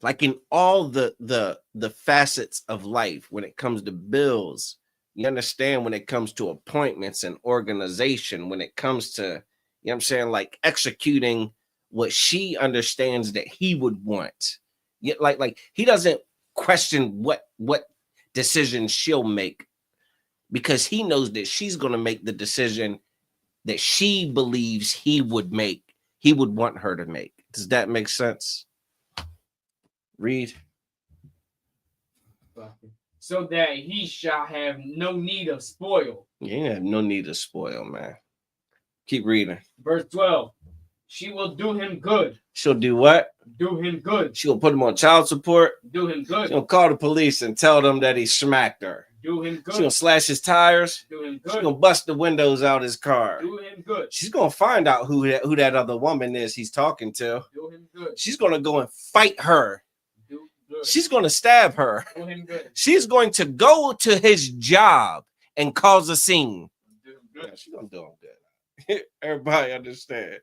like in all the facets of life, when it comes to bills, you understand, when it comes to appointments and organization, when it comes to, you know what I'm saying, like executing what she understands that he would want. Like he doesn't question what decision she'll make, because he knows that she's going to make the decision that she believes he would make, he would want her to make. Does that make sense? Read. So that he shall have no need of spoil. You have no need of spoil, man. Keep reading. Verse 12. She will do him good. She'll do what? Do him good. She'll put him on child support. Do him good. She'll call the police and tell them that he smacked her. Do him good. She'll slash his tires. Do him good. She's gonna bust the windows out his car. Do him good. She's gonna find out who that other woman is he's talking to. Do him good. She's gonna go and fight her. Do good. She's gonna stab her. Do him good. She's going to go to his job and cause a scene. Do him good. Yeah, she's gonna do him good. Everybody understand.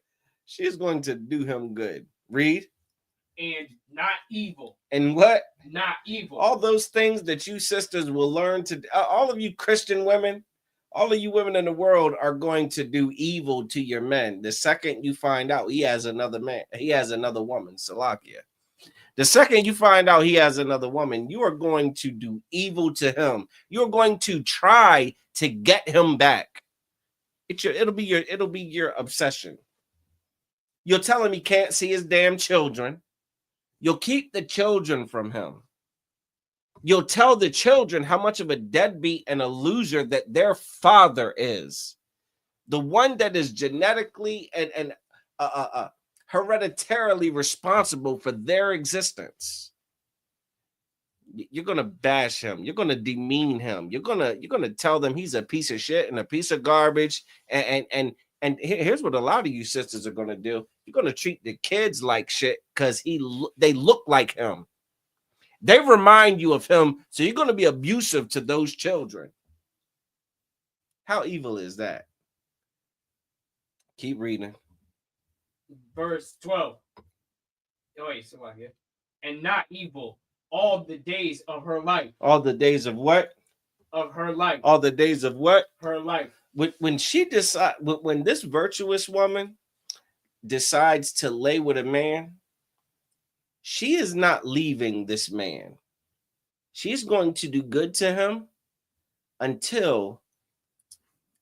She's going to do him good. Read. And not evil. And what? Not evil. All those things that you sisters will learn to, all of you Christian women, all of you women in the world are going to do evil to your men. The second you find out he has another man, he has another woman, Salakia. The second you find out he has another woman, you are going to do evil to him. You're going to try to get him back. It'll be your obsession. You'll tell him he can't see his damn children. You'll keep the children from him. You'll tell the children how much of a deadbeat and a loser that their father is. The one that is genetically and hereditarily responsible for their existence. You're going to bash him. You're going to demean him. You're going to tell them he's a piece of shit and a piece of garbage. And here's what a lot of you sisters are going to do. You're going to treat the kids like shit because they look like him. They remind you of him, so you're going to be abusive to those children. How evil is that? Keep reading. Verse 12. Oh, wait, so here. And not evil all the days of her life. All the days of what? Of her life. All the days of what? Her life. When she decide, when this virtuous woman decides to lay with a man, she is not leaving this man. She's going to do good to him until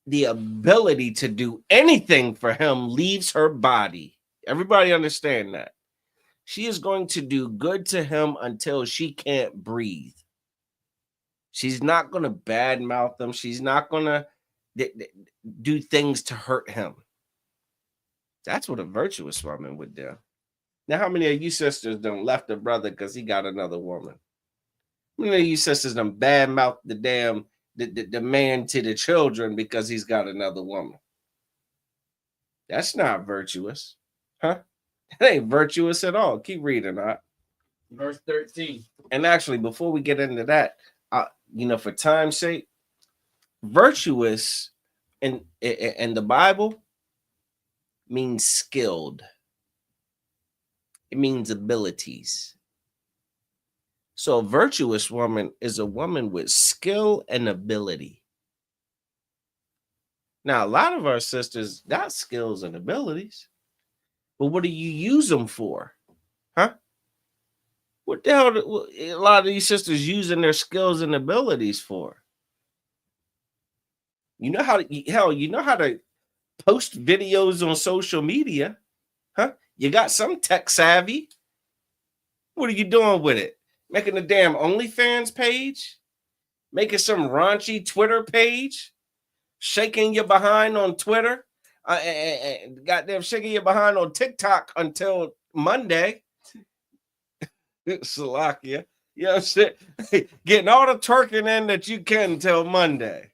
the ability to do anything for him leaves her body. Everybody understand that? She is going to do good to him until she can't breathe. She's not going to badmouth him. She's not going to do things to hurt him. That's what a virtuous woman would do. Now, how many of you sisters done left a brother because he got another woman? How many of you sisters done badmouth the man to the children because he's got another woman? That's not virtuous. Huh? That ain't virtuous at all. Keep reading, huh? Verse 13. And actually, before we get into that, for time's sake, virtuous in the Bible means skilled. It means abilities. So a virtuous woman is a woman with skill and ability. Now, a lot of our sisters got skills and abilities, but what do you use them for? Huh? What the hell a lot of these sisters using their skills and abilities for? You know how to post videos on social media, huh? You got some tech savvy. What are you doing with it? Making a damn OnlyFans page? Making some raunchy Twitter page? Shaking your behind on Twitter? Goddamn shaking your behind on TikTok until Monday. Salakia. You know what I'm saying? Getting all the twerking in that you can until Monday.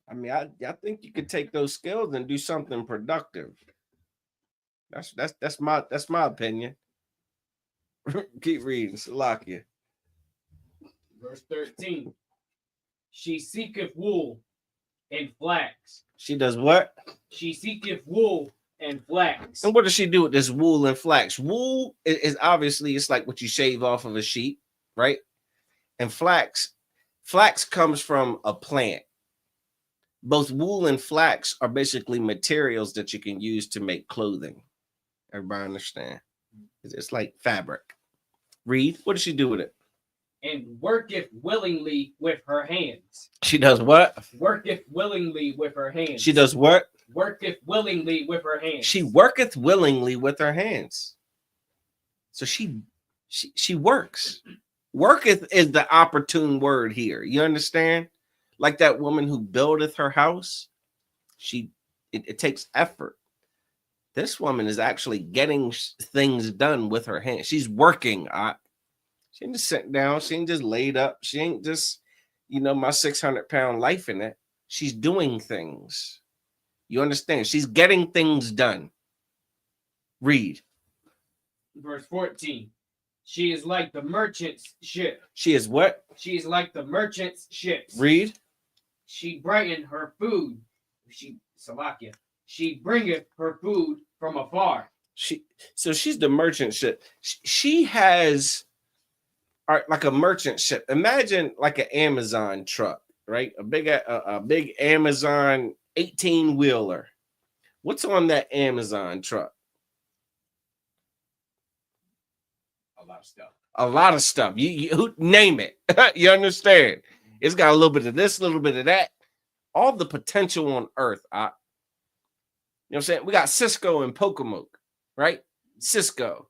I mean, I think you could take those skills and do something productive. That's my opinion. Keep reading, Salakia. Verse 13. She seeketh wool and flax. She does what? She seeketh wool and flax. And what does she do with this wool and flax? Wool is obviously, it's like what you shave off of a sheep, right? And flax comes from a plant. Both wool and flax are basically materials that you can use to make clothing. Everybody understand? It's like fabric. Read, what does she do with it? And worketh willingly with her hands. She does what? Worketh willingly with her hands. She does what? worketh willingly with her hands. She worketh willingly with her hands. So she works. Worketh is the opportune word here. You understand? Like that woman who buildeth her house. It takes effort. This woman is actually getting things done with her hands. She's working. She ain't just sitting down. She ain't just laid up. She ain't just, my 600-pound life in it. She's doing things. You understand? She's getting things done. Read. Verse 14. She is like the merchant's ship. She is what? She is like the merchant's ships. Read. She brightened her food. She bringeth her food from afar. So she's the merchant ship. She has like a merchant ship. Imagine like an Amazon truck, right? A big Amazon 18-wheeler. What's on that Amazon truck? A lot of stuff. You name it. You understand? It's got a little bit of this, a little bit of that. All the potential on earth. You know what I'm saying? We got Cisco and Pocomoke, right? Cisco.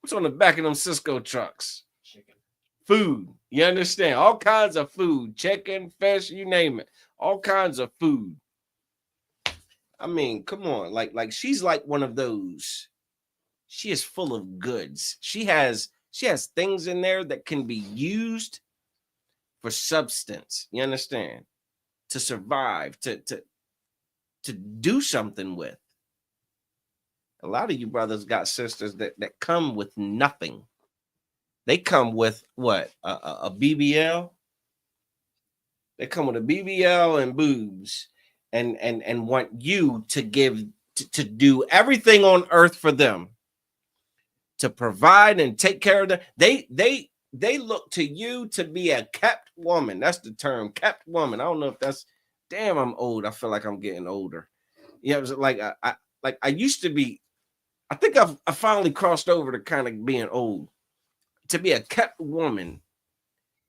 What's on the back of them Cisco trucks? Chicken. Food. You understand? All kinds of food. Chicken, fish, you name it. All kinds of food. I mean, come on. Like she's like one of those. She is full of goods. She has things in there that can be used for substance. You understand? To survive, to do something with. A lot of you brothers got sisters that come with nothing. They come with what? A BBL? They come with a BBL and boobs and want you to give to do everything on earth for them. To provide and take care of them. They look to you to be a kept woman. That's the term, kept woman. I don't know if that's, damn, I'm old. I feel like I'm getting older. Yeah, it was like I used to be. I think I finally crossed over to kind of being old. To be a kept woman,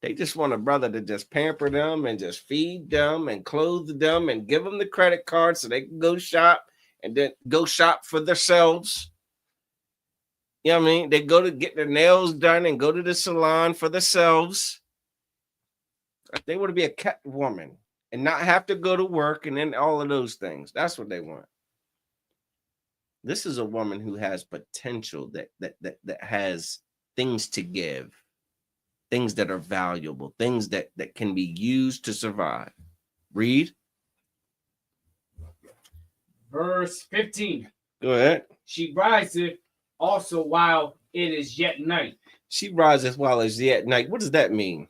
they just want a brother to just pamper them and just feed them and clothe them and give them the credit card so they can go shop and then go shop for themselves. You know what I mean? They go to get their nails done and go to the salon for themselves. They want to be a kept woman and not have to go to work and then all of those things. That's what they want. This is a woman who has potential, that has things to give, things that are valuable, things that can be used to survive. Read. Verse 15. Go ahead. She riseth also while it is yet night. She rises while it's yet night. What does that mean?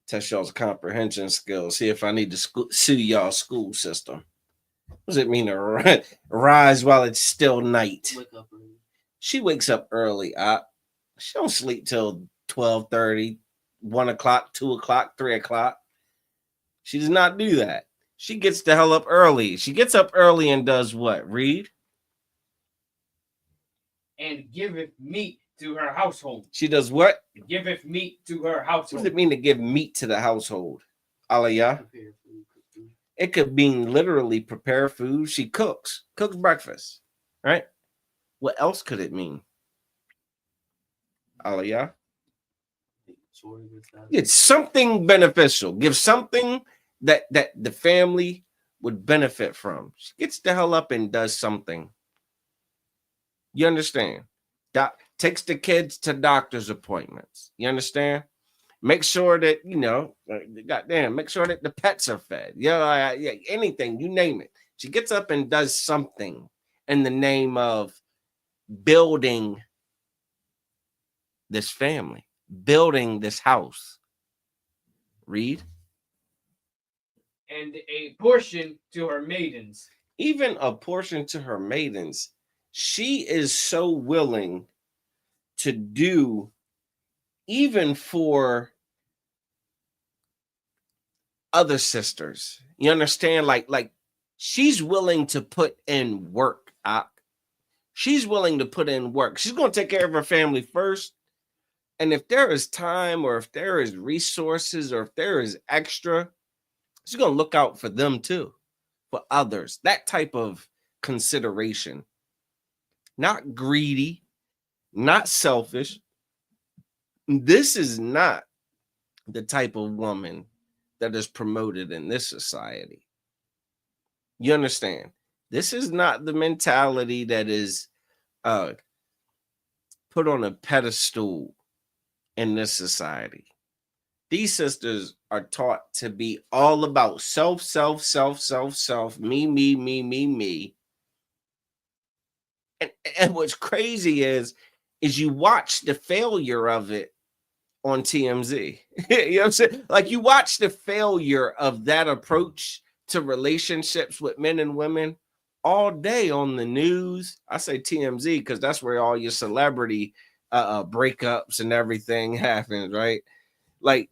Test y'all's comprehension skills. See if I need to sue y'all school system. What does it mean to rise while it's still night? Wake up early. She wakes up early. She don't sleep till 12:30, 1 o'clock, 2 o'clock, 3 o'clock. She does not do that. She gets the hell up early. She gets up early and does what? Read. And giveth meat to her household. She does what? Giveth meat to her household. What does it mean to give meat to the household? Aliyah. It could mean literally prepare food. She cooks breakfast, right? What else could it mean? Aliyah. It's something beneficial. Give something that the family would benefit from. She gets the hell up and does something. You understand? Takes the kids to doctor's appointments. You understand? Make sure that, goddamn, make sure that the pets are fed. Yeah, anything, you name it. She gets up and does something in the name of building this family, building this house. Read. And a portion to her maidens. Even a portion to her maidens. She is so willing to do even for other sisters. You understand? Like she's willing to put in work. She's willing to put in work. She's going to take care of her family first. And if there is time or if there is resources or if there is extra, she's going to look out for them too, for others. That type of consideration. Not greedy, not selfish. This is not the type of woman that is promoted in this society. You understand? This is not the mentality that is put on a pedestal in this society. These sisters are taught to be all about self, me, me. And what's crazy is you watch the failure of it on TMZ. You know what I'm saying? Like, you watch the failure of that approach to relationships with men and women all day on the news. I say TMZ because that's where all your celebrity breakups and everything happens, right? Like,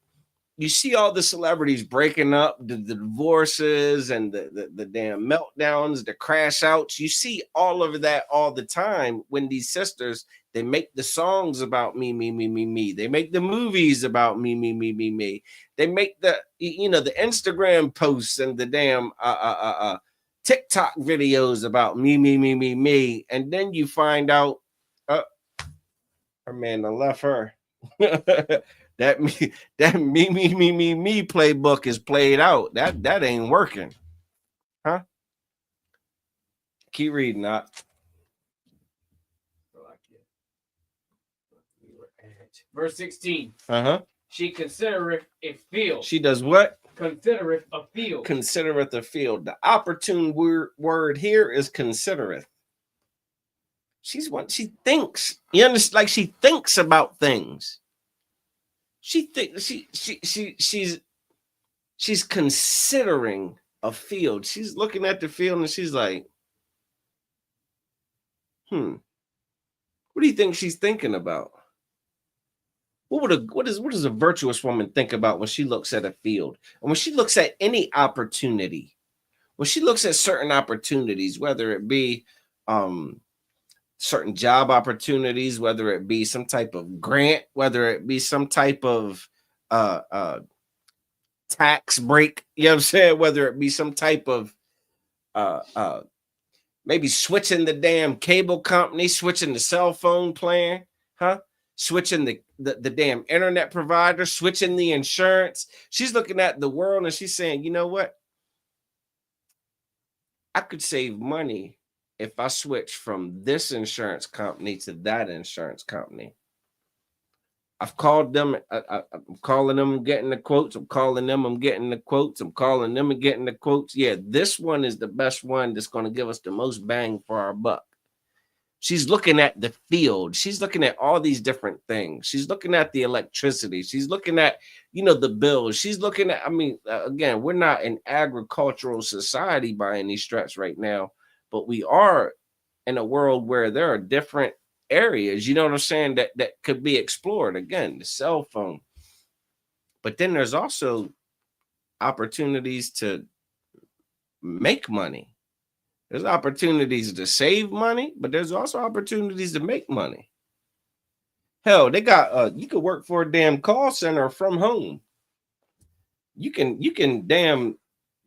you see all the celebrities breaking up, the divorces and the damn meltdowns, the crash outs. You see all of that all the time when these sisters, they make the songs about me. They make the movies about me. They make the, you know, the Instagram posts and the damn TikTok videos about me. And then you find out, her man done left her. That me playbook is played out. That ain't working. Huh? Keep reading that. Verse 16. Uh-huh. She considereth a field. She does what? Considereth a field. Considereth a field. The opportune word here is considereth. She's what she thinks. You understand? Like, she thinks about things. She thinks she's considering a field. She's looking at the field and she's like, what do you think she's thinking about? What does a virtuous woman think about when she looks at a field? And when she looks at any opportunity, when she looks at certain opportunities, whether it be certain job opportunities, whether it be some type of grant, whether it be some type of tax break, you know what I'm saying? Whether it be some type of maybe switching the damn cable company, switching the cell phone plan, switching the damn internet provider, switching the insurance. She's looking at the world and she's saying, you know what? I could save money if I switch from this insurance company to that insurance company. I've called them. I'm calling them, I'm getting the quotes. I'm calling them, I'm getting the quotes. I'm calling them and getting the quotes. Yeah, this one is the best one that's going to give us the most bang for our buck. She's looking at the field. She's looking at all these different things. She's looking at the electricity. She's looking at, you know, the bills. She's looking at, I mean, again, we're not an agricultural society by any stretch right now, but we are in a world where there are different areas, you know what I'm saying, that could be explored. Again, the cell phone. But then there's also opportunities to make money. There's opportunities to save money, but there's also opportunities to make money. Hell, they got you could work for a damn call center from home. You can damn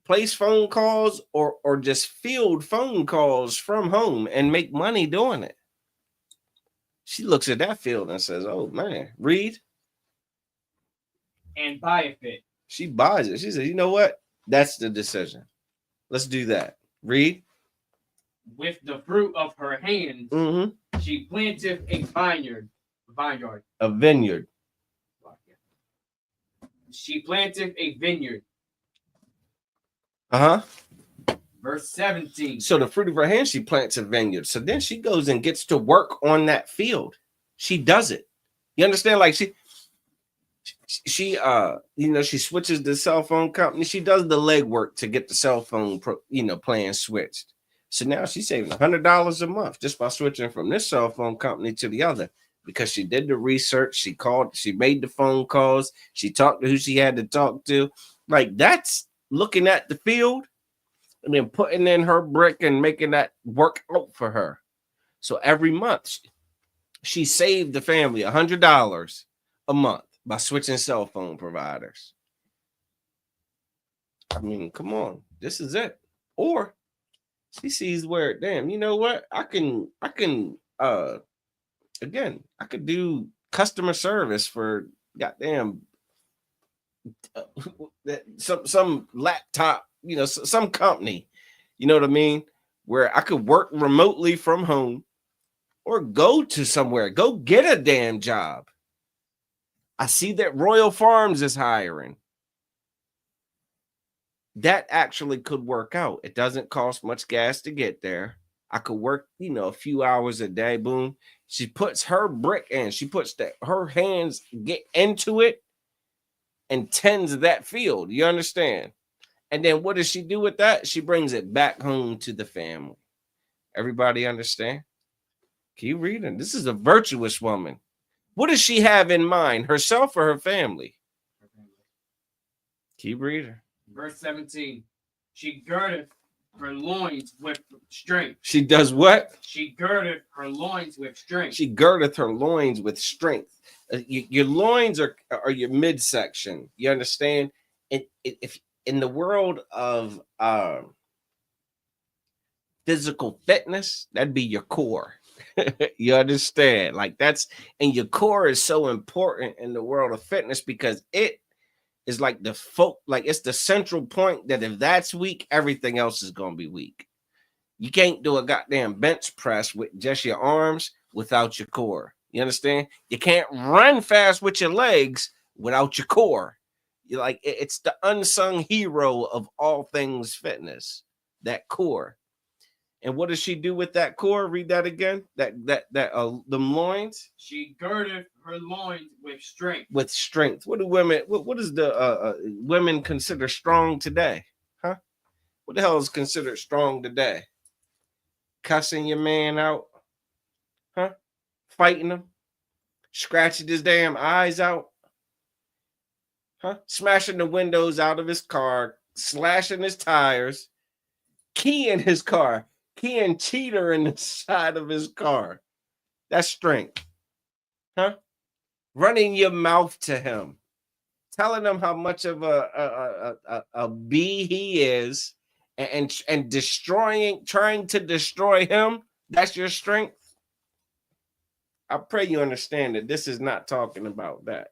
place phone calls or just field phone calls from home and make money doing it. She looks at that field and says, "Oh man, read." And buyeth it. She buys it. She says, "You know what? That's the decision. Let's do that." Read. With the fruit of her hands, she planteth a vineyard. A vineyard. She planteth a vineyard. Verse 17. So the fruit of her hand, she plants a vineyard. So then she goes and gets to work on that field. She does it. You understand? Like she you know, she switches the cell phone company. She does the legwork to get the cell phone plan switched. So now she's saving $100 a month just by switching from this cell phone company to the other, because she did the research. She called, she made the phone calls, she talked to who she had to talk to. Like, that's looking at the field and then putting in her brick and making that work out for her. So every month she saved the family $100 a month by switching cell phone providers. I mean, come on, this is it. Or she sees where, damn, you know what? I can again, I could do customer service for goddamn some laptop, some company, you know what I mean, where I could work remotely from home or go to somewhere, go get a damn job. I see that Royal Farms is hiring. That actually could work out. It doesn't cost much gas to get there. I could work, a few hours a day. Boom. She puts her brick in. She puts her hands get into it and tends that field. You understand? And then what does she do with that? She brings it back home to the family. Everybody understand? Keep reading. This is a virtuous woman. What does she have in mind? Herself or her family? Keep reading. Verse 17. She girdeth her loins with strength. She does what? She girdeth her loins with strength. She girdeth her loins with strength. Your loins are your midsection. You understand? If in the world of physical fitness, that'd be your core. You understand? Like and your core is so important in the world of fitness because it is like it's the central point that if that's weak, everything else is going to be weak. You can't do a goddamn bench press with just your arms without your core. You understand? You can't run fast with your legs without your core. You're like, it's the unsung hero of all things fitness, that core. And what does she do with that core? Read that again. The loins. She girdeth her loins with strength. With strength. What do women? What is the women consider strong today? Huh? What the hell is considered strong today? Cussing your man out? Huh? Fighting him? Scratching his damn eyes out? Huh? Smashing the windows out of his car, slashing his tires, keying his car. Keying cheater in the side of his car. That's strength. Huh? Running your mouth to him. Telling him how much of a bee he is and trying to destroy him. That's your strength. I pray you understand that this is not talking about that.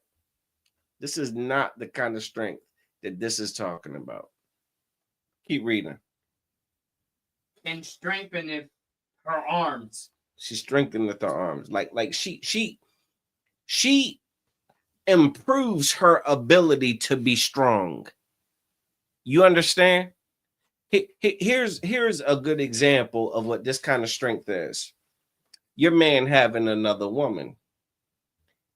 This is not the kind of strength that this is talking about. Keep reading. And strengtheneth her arms. She strengtheneth her arms. Like she improves her ability to be strong. You understand? Here's a good example of what this kind of strength is. Your man having another woman.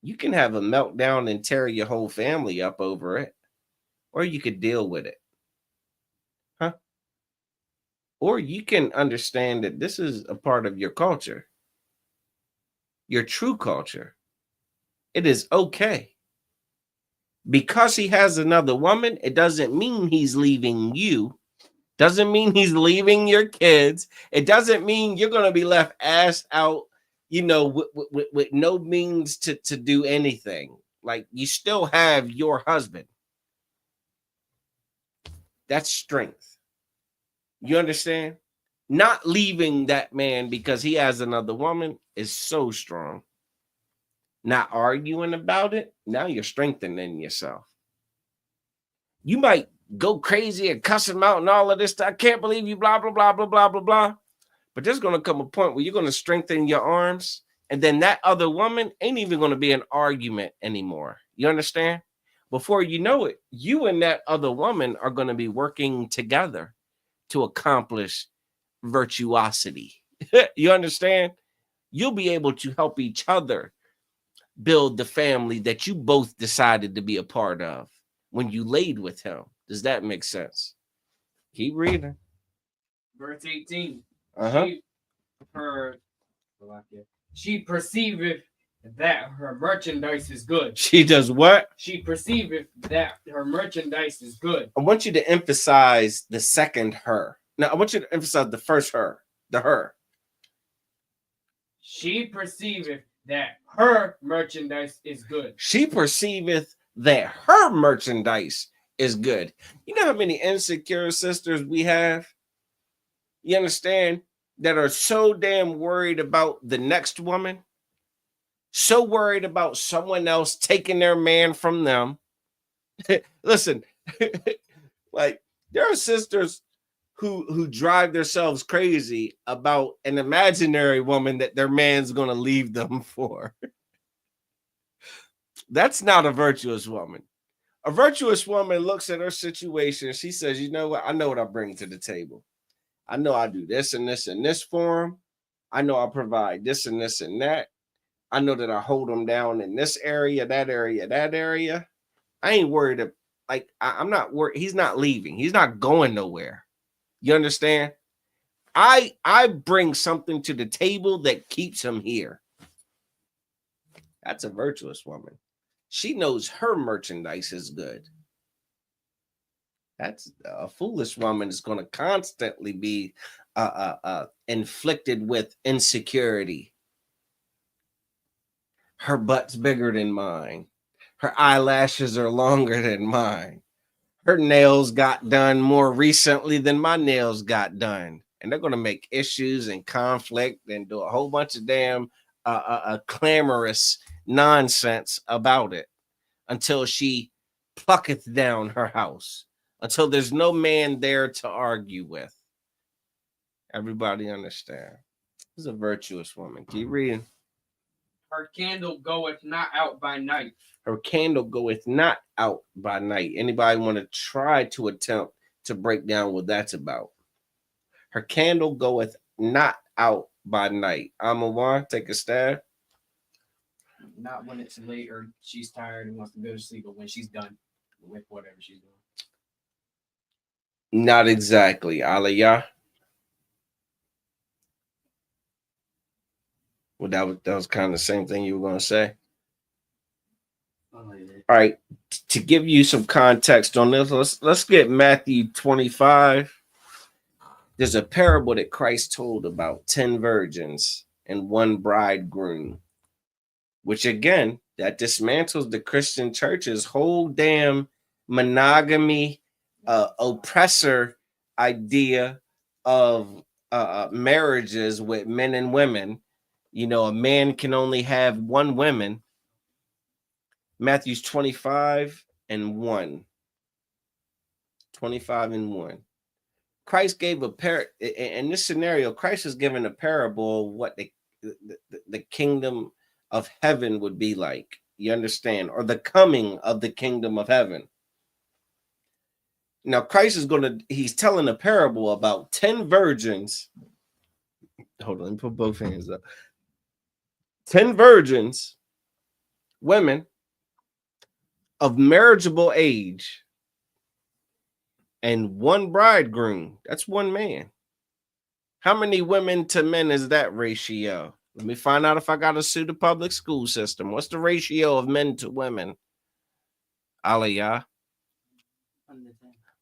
You can have a meltdown and tear your whole family up over it, or you could deal with it. Huh? Or you can understand that this is a part of your culture, your true culture. It is okay. Because he has another woman, it doesn't mean he's leaving you. Doesn't mean he's leaving your kids. It doesn't mean you're going to be left ass out, with no means to do anything. Like, you still have your husband. That's strength. You understand? Not leaving that man because he has another woman is so strong. Not arguing about it, now you're strengthening yourself. You might go crazy and cuss him out and all of this stuff. I can't believe you, blah, blah, blah, blah, blah, blah, blah. But there's going to come a point where you're going to strengthen your arms, and then that other woman ain't even going to be an argument anymore. You understand? Before you know it, you and that other woman are going to be working together to accomplish virtuosity. You understand? You'll be able to help each other build the family that you both decided to be a part of when you laid with him. Does that make sense? Keep reading. Verse 18. Uh-huh. She perceiveth that her merchandise is good. She does what? She perceiveth that her merchandise is good. I want you to emphasize the second her. Now, I want you to emphasize the first her. The her. She perceiveth that her merchandise is good. She perceiveth that her merchandise is good. You know how many insecure sisters we have? you understand, that are so damn worried about the next woman, so worried about someone else taking their man from them. Listen, like there are sisters who drive themselves crazy about an imaginary woman that their man's going to leave them for. That's not a virtuous woman. A virtuous woman looks at her situation. She says, you know what? I know what I bring to the table. I know I do this and this and this for him. I know I provide this and this and that. I know that I hold him down in this area, that area, that area. I ain't worried. I'm not worried. He's not leaving. He's not going nowhere. You understand? I bring something to the table that keeps him here. That's a virtuous woman. She knows her merchandise is good. That's a foolish woman is going to constantly be inflicted with insecurity. Her butt's bigger than mine. Her eyelashes are longer than mine. Her nails got done more recently than my nails got done. And they're going to make issues and conflict and do a whole bunch of damn clamorous nonsense about it until she plucketh down her house, until there's no man there to argue with. Everybody understand. This is a virtuous woman. Keep reading. Her candle goeth not out by night. Her candle goeth not out by night. Anybody want to try to attempt to break down what that's about? Her candle goeth not out by night. Amawan, take a stab. Not when it's late or she's tired and wants to go to sleep, but when she's done with whatever she's doing. Not exactly. Aliyah. Well, that was kind of the same thing you were going to say. All right. To give you some context on this, let's get Matthew 25. There's a parable that Christ told about 10 virgins and one bridegroom, which again, that dismantles the Christian church's whole damn monogamy, oppressor idea of marriages with men and women. You know, a man can only have one woman. Matthew's 25 and 1. 25 and 1. Christ gave in this scenario, Christ is giving a parable of what the kingdom of heaven would be like. You understand? Or the coming of the kingdom of heaven. Now, Christ he's telling a parable about 10 virgins. Hold on, let me put both hands up. 10 virgins, women of marriageable age, and one bridegroom. That's one man. How many women to men is that ratio? Let me find out if I got to sue the public school system. What's the ratio of men to women? Aliyah.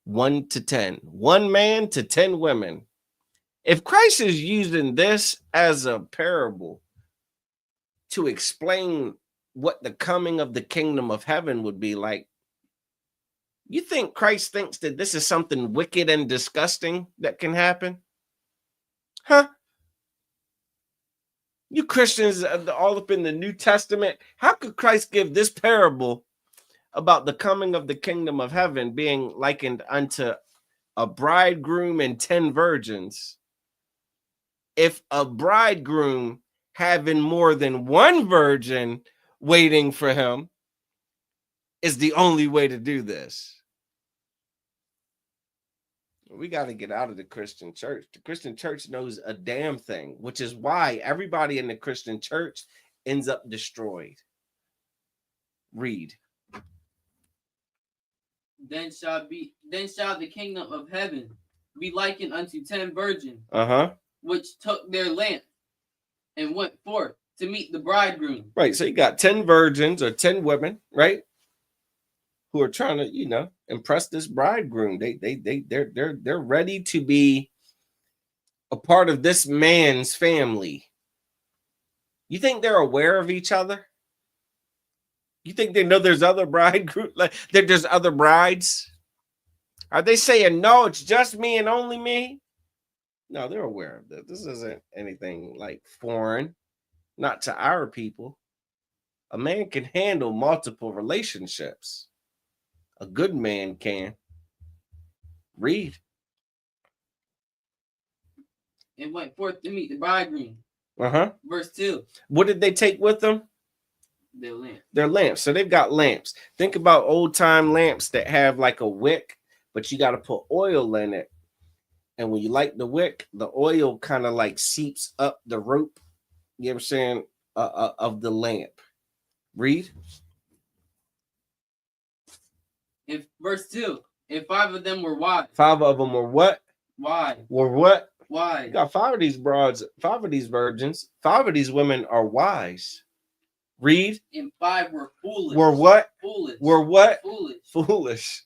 1 to 10. One man to 10 women. If Christ is using this as a parable to explain what the coming of the kingdom of heaven would be like, you think Christ thinks that this is something wicked and disgusting that can happen? Huh? You Christians all up in the New Testament, how could Christ give this parable about the coming of the kingdom of heaven being likened unto a bridegroom and 10 virgins if a bridegroom having more than one virgin waiting for him is the only way to do this? We got to get out of the Christian church. The Christian church knows a damn thing, which is why everybody in the Christian church ends up destroyed. Read. Then shall the kingdom of heaven be likened unto 10 virgins, which took their lamp and went forth to meet the bridegroom. Right. So you got 10 virgins or 10 women, right, who are trying to, impress this bridegroom. They're ready to be a part of this man's family. You think they're aware of each other? You think they know there's other bridegroom, like there's other brides? Are they saying, no, it's just me and only me? No, they're aware of this. This isn't anything like foreign, not to our people. A man can handle multiple relationships. A good man can. Read. And went forth to meet the bridegroom. Verse 2. What did they take with them? Their lamps. Their lamps. So they've got lamps. Think about old time lamps that have like a wick, but you got to put oil in it. And when you light the wick, the oil kind of like seeps up the rope, you know what I'm saying, of the lamp. Read. In verse 2, and 5 of them were wise. 5 of them were what? Wise. Were what? Wise. You got 5 of these broads, 5 of these virgins, 5 of these women are wise. Read. And 5 were foolish. Were what? Foolish. Were what? Foolish. Foolish.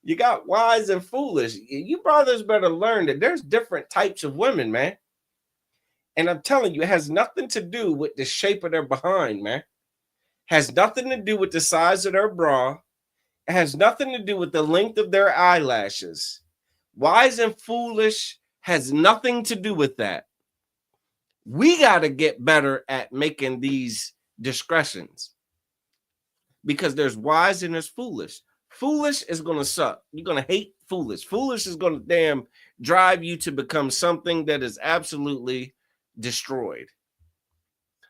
You got wise and foolish. You brothers better learn that there's different types of women, man. And I'm telling you, it has nothing to do with the shape of their behind, man. Has nothing to do with the size of their bra. It has nothing to do with the length of their eyelashes. Wise and foolish has nothing to do with that. We got to get better at making these discretions. Because there's wise and there's foolish. Foolish is going to suck. You're going to hate foolish. Foolish is going to damn drive you to become something that is absolutely destroyed.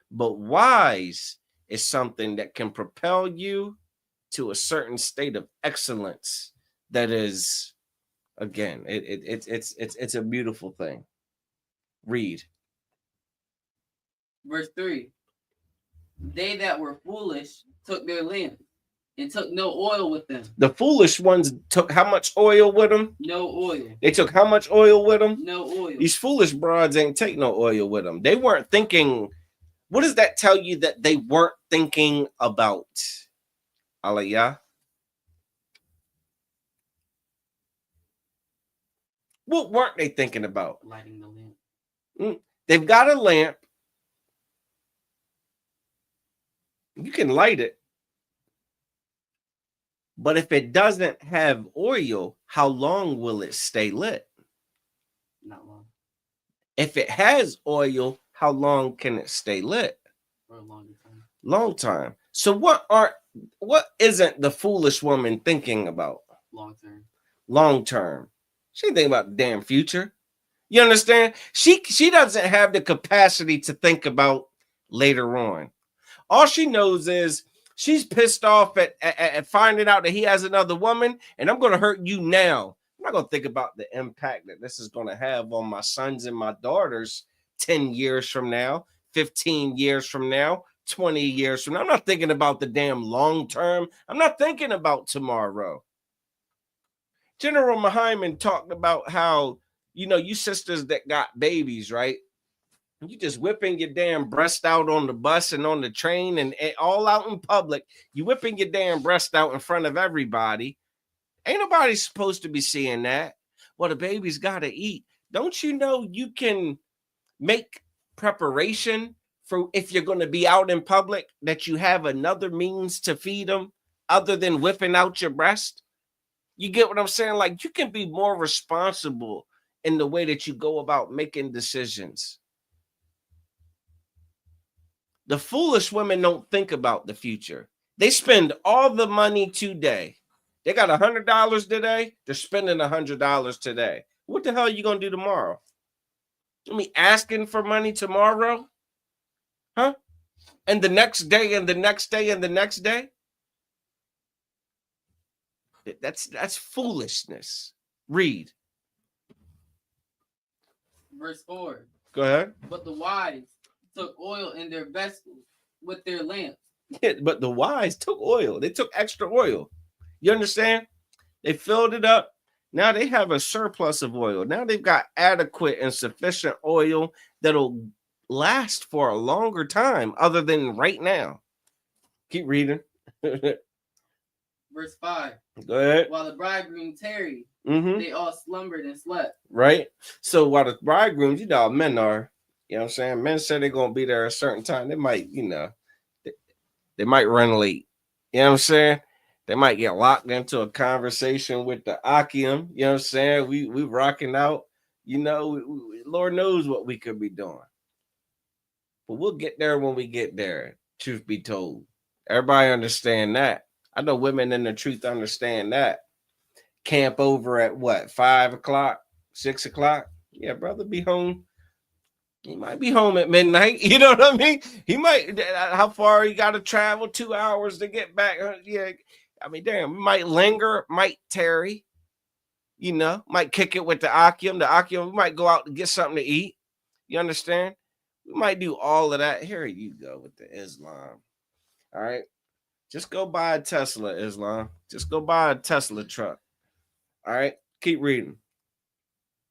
But wise is something that can propel you to a certain state of excellence that is, again, it's a beautiful thing. Read. Verse 3. They that were foolish took their lamps and took no oil with them. The foolish ones took how much oil with them? No oil. They took how much oil with them? No oil. These foolish broads ain't take no oil with them. They weren't thinking. What does that tell you that they weren't thinking about? Aliyah. What weren't they thinking about? Lighting the lamp. They've got a lamp. You can light it. But if it doesn't have oil, how long will it stay lit? Not long. If it has oil, how long can it stay lit? For a longer time. Long time. So what isn't the foolish woman thinking about? Long term. Long term. She ain't thinking about the damn future. You understand? She doesn't have the capacity to think about later on. All she knows is she's pissed off at finding out that he has another woman, and I'm going to hurt you now. I'm not going to think about the impact that this is going to have on my sons and my daughters 10 years from now, 15 years from now, 20 years from now. I'm not thinking about the damn long term. I'm not thinking about tomorrow. General Muhammad talked about how, you sisters that got babies, right? You just whipping your damn breast out on the bus and on the train and all out in public. You whipping your damn breast out in front of everybody. Ain't nobody supposed to be seeing that. Well, the baby's got to eat. Don't you know you can make preparation for if you're going to be out in public, that you have another means to feed them other than whipping out your breast? You get what I'm saying? Like, you can be more responsible in the way that you go about making decisions. The foolish women don't think about the future. They spend all the money today. They got $100 today. They're spending $100 today. What the hell are you going to do tomorrow? You mean asking for money tomorrow? Huh? And the next day and the next day and the next day? That's foolishness. Read. Verse 4. Go ahead. But the wise took oil in their vessels with their lamps. Yeah, but the wise took oil. They took extra oil. You understand? They filled it up. Now they have a surplus of oil. Now they've got adequate and sufficient oil that'll last for a longer time other than right now. Keep reading. Verse 5. Go ahead. While the bridegroom tarried, they all slumbered and slept. Right? So while the bridegrooms, men are, you know what I'm saying? Men say they're going to be there at a certain time. They might, they might run late. You know what I'm saying? They might get locked into a conversation with the Akim. You know what I'm saying? We rocking out. You know, Lord knows what we could be doing. But we'll get there when we get there, truth be told. Everybody understand that. I know women in the truth understand that. Camp over at what, 5 o'clock, 6 o'clock? Yeah, brother, be home. He might be home at midnight. You know what I mean? He might, how far he got to travel? 2 hours to get back. Yeah, I mean, damn, might linger, might tarry. You know, might kick it with the Akim. The Akim, we might go out to get something to eat. You understand? We might do all of that. Here you go with the Islam. All right. Just go buy a Tesla, Islam. Just go buy a Tesla truck. All right. Keep reading.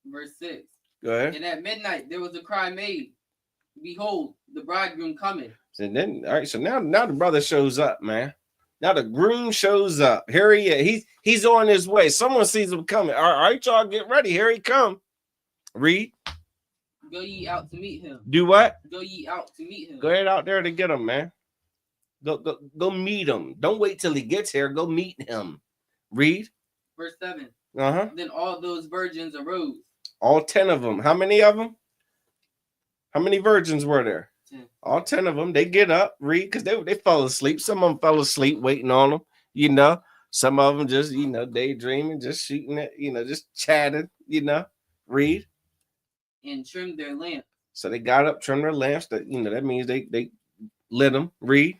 Verse 6. Go ahead. And at midnight there was a cry made. Behold, the bridegroom coming. And then, all right. So now the brother shows up, man. Now the groom shows up. Here he is. He's on his way. Someone sees him coming. All right, y'all get ready. Here he come. Read. Go ye out to meet him. Do what? Go ye out to meet him. Go ahead out there to get him, man. Go meet him. Don't wait till he gets here. Go meet him. Read. Verse 7. Uh-huh. Then all those virgins arose. All 10 of them. How many of them? How many virgins were there? 10. All 10 of them. They get up, read, because they fell asleep. Some of them fell asleep waiting on them, you know. Some of them just, you know, daydreaming, just shooting it, you know, just chatting, you know. Read. And trimmed their lamps. So they got up, trimmed their lamps. That, you know, that means they lit them. Read.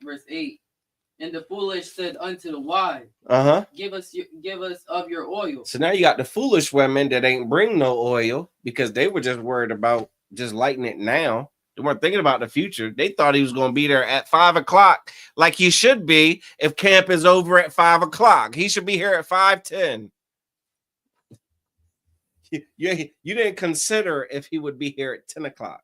Verse 8. And the foolish said unto the wise, give us of your oil. So now you got the foolish women that ain't bring no oil because they were just worried about just lighting it now. They weren't thinking about the future. They thought he was going to be there at 5 o'clock, like he should be if camp is over at 5 o'clock. He should be here at 5:10. You didn't consider if he would be here at 10 o'clock.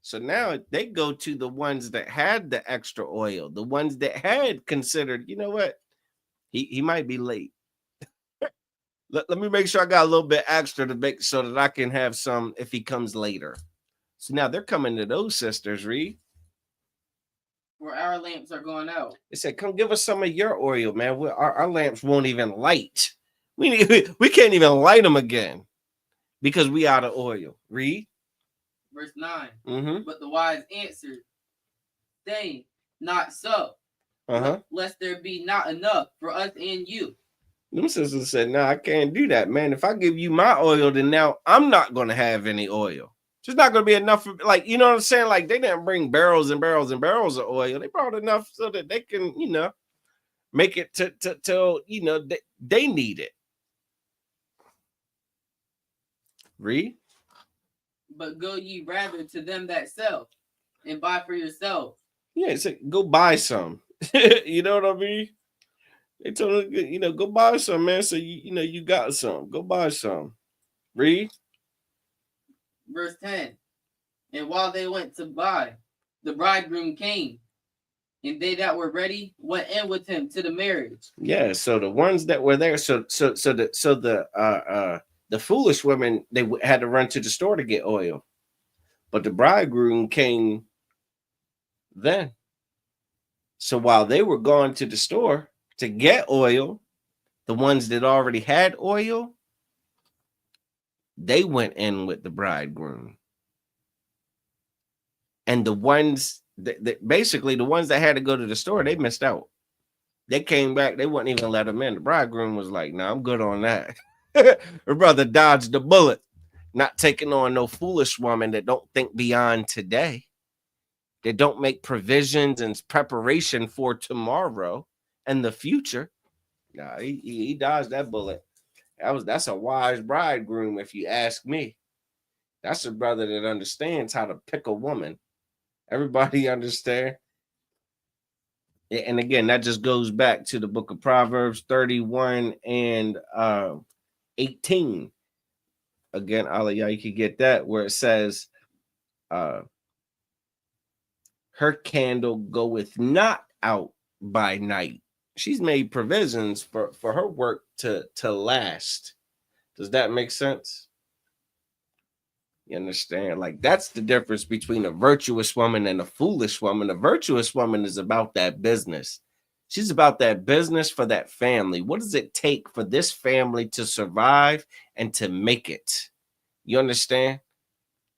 So now they go to the ones that had the extra oil, the ones that had considered, you know what, he might be late. Let me make sure I got a little bit extra to make so that I can have some if he comes later. So now they're coming to those sisters, Reed. Where our lamps are going out. They said, come give us some of your oil, man. Our lamps won't even light. We can't even light them again because we out of oil. Read. Verse 9. Mm-hmm. But the wise answered, saying, not so, lest there be not enough for us and you. Them sisters said, no, I can't do that, man. If I give you my oil, then now I'm not going to have any oil. It's not going to be enough for, like, you know what I'm saying? Like, they didn't bring barrels and barrels and barrels of oil. They brought enough so that they can, you know, make it till you know, they need it. Read. But go ye rather to them that sell and buy for yourselves. Yeah, it's like, go buy some. You know what I mean? They told him, you know, go buy some, man. So you know you got some. Go buy some. Read. Verse 10. And while they went to buy, the bridegroom came, and they that were ready went in with him to the marriage. Yeah. So the ones that were there, the foolish women, they had to run to the store to get oil, but the bridegroom came then. So while they were going to the store to get oil, the ones that already had oil, they went in with the bridegroom. And the ones that basically the ones that had to go to the store, they missed out. They came back, they wouldn't even let them in. The bridegroom was like, "No, I'm good on that." Her brother dodged the bullet, not taking on no foolish woman that don't think beyond today. They don't make provisions and preparation for tomorrow and the future. Nah, he dodged that bullet. That's a wise bridegroom, if you ask me. That's a brother that understands how to pick a woman. Everybody understand. And again, that just goes back to the book of Proverbs 31 and 18. Again, Allah, you can get that where it says, her candle goeth not out by night. She's made provisions for her work to last. Does that make sense? You understand? Like, that's the difference between a virtuous woman and a foolish woman. A virtuous woman is about that business. She's about that business for that family. What does it take for this family to survive and to make it? You understand?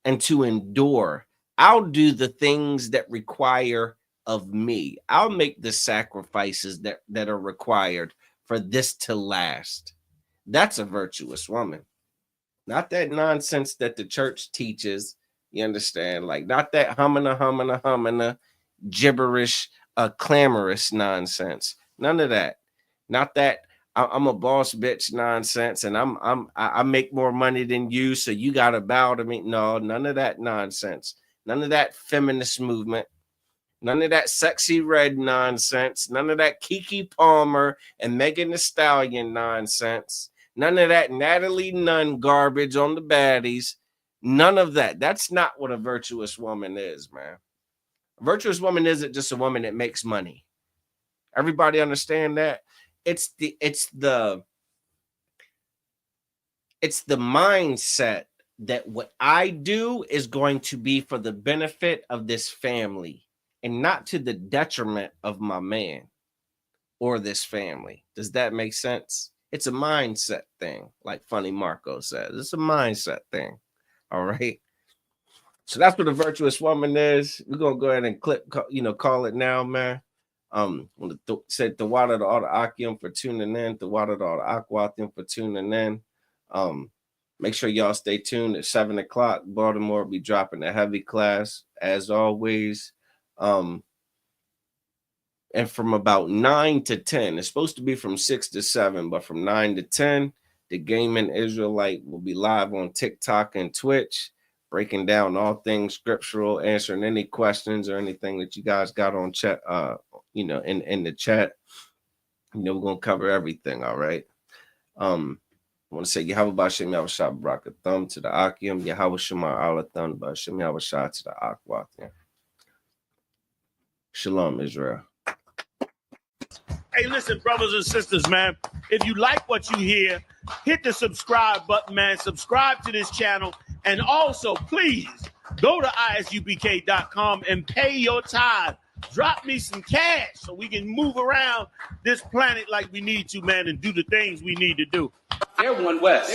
And to endure. I'll do the things that require of me. I'll make the sacrifices that are required for this to last. That's a virtuous woman. Not that nonsense that the church teaches. You understand? Like, not that humana, gibberish, clamorous nonsense. None of that. Not that I'm a boss bitch nonsense and I make more money than you, so you gotta bow to me. No, none of that nonsense. None of that feminist movement. None of that sexy red nonsense. None of that Kiki Palmer and Megan Thee Stallion nonsense. None of that Natalie Nunn garbage on the baddies. None of that. That's not what a virtuous woman is, man. A virtuous woman isn't just a woman that makes money. Everybody understand that? It's the mindset that what I do is going to be for the benefit of this family and not to the detriment of my man or this family. Does that make sense? It's a mindset thing, like Funny Marco says. It's a mindset thing. All right. So that's what a virtuous woman is. We're gonna go ahead and call it now, man. Said the water to all the Akim for tuning in, the water to all the Aquatim for tuning in. Make sure y'all stay tuned at 7 o'clock. Baltimore will be dropping a heavy class as always. And from about 9 to 10, it's supposed to be from 6 to 7, but from 9 to 10, the Gaming Israelite will be live on TikTok and Twitch, breaking down all things scriptural, answering any questions or anything that you guys got on chat, in the chat. We're gonna cover everything, all right. I want to say Yahweh Bashem Yahweh Shah Baraka Thumb to the Akim, Yahweh Shemar Allah Thumb Bashem Yahweh Shah to the Akwat. Shalom, Israel. Hey, listen, brothers and sisters, man. If you like what you hear, hit the subscribe button, man. Subscribe to this channel. And also, please go to ISUPK.com and pay your tithe. Drop me some cash so we can move around this planet like we need to, man, and do the things we need to do. They're one West.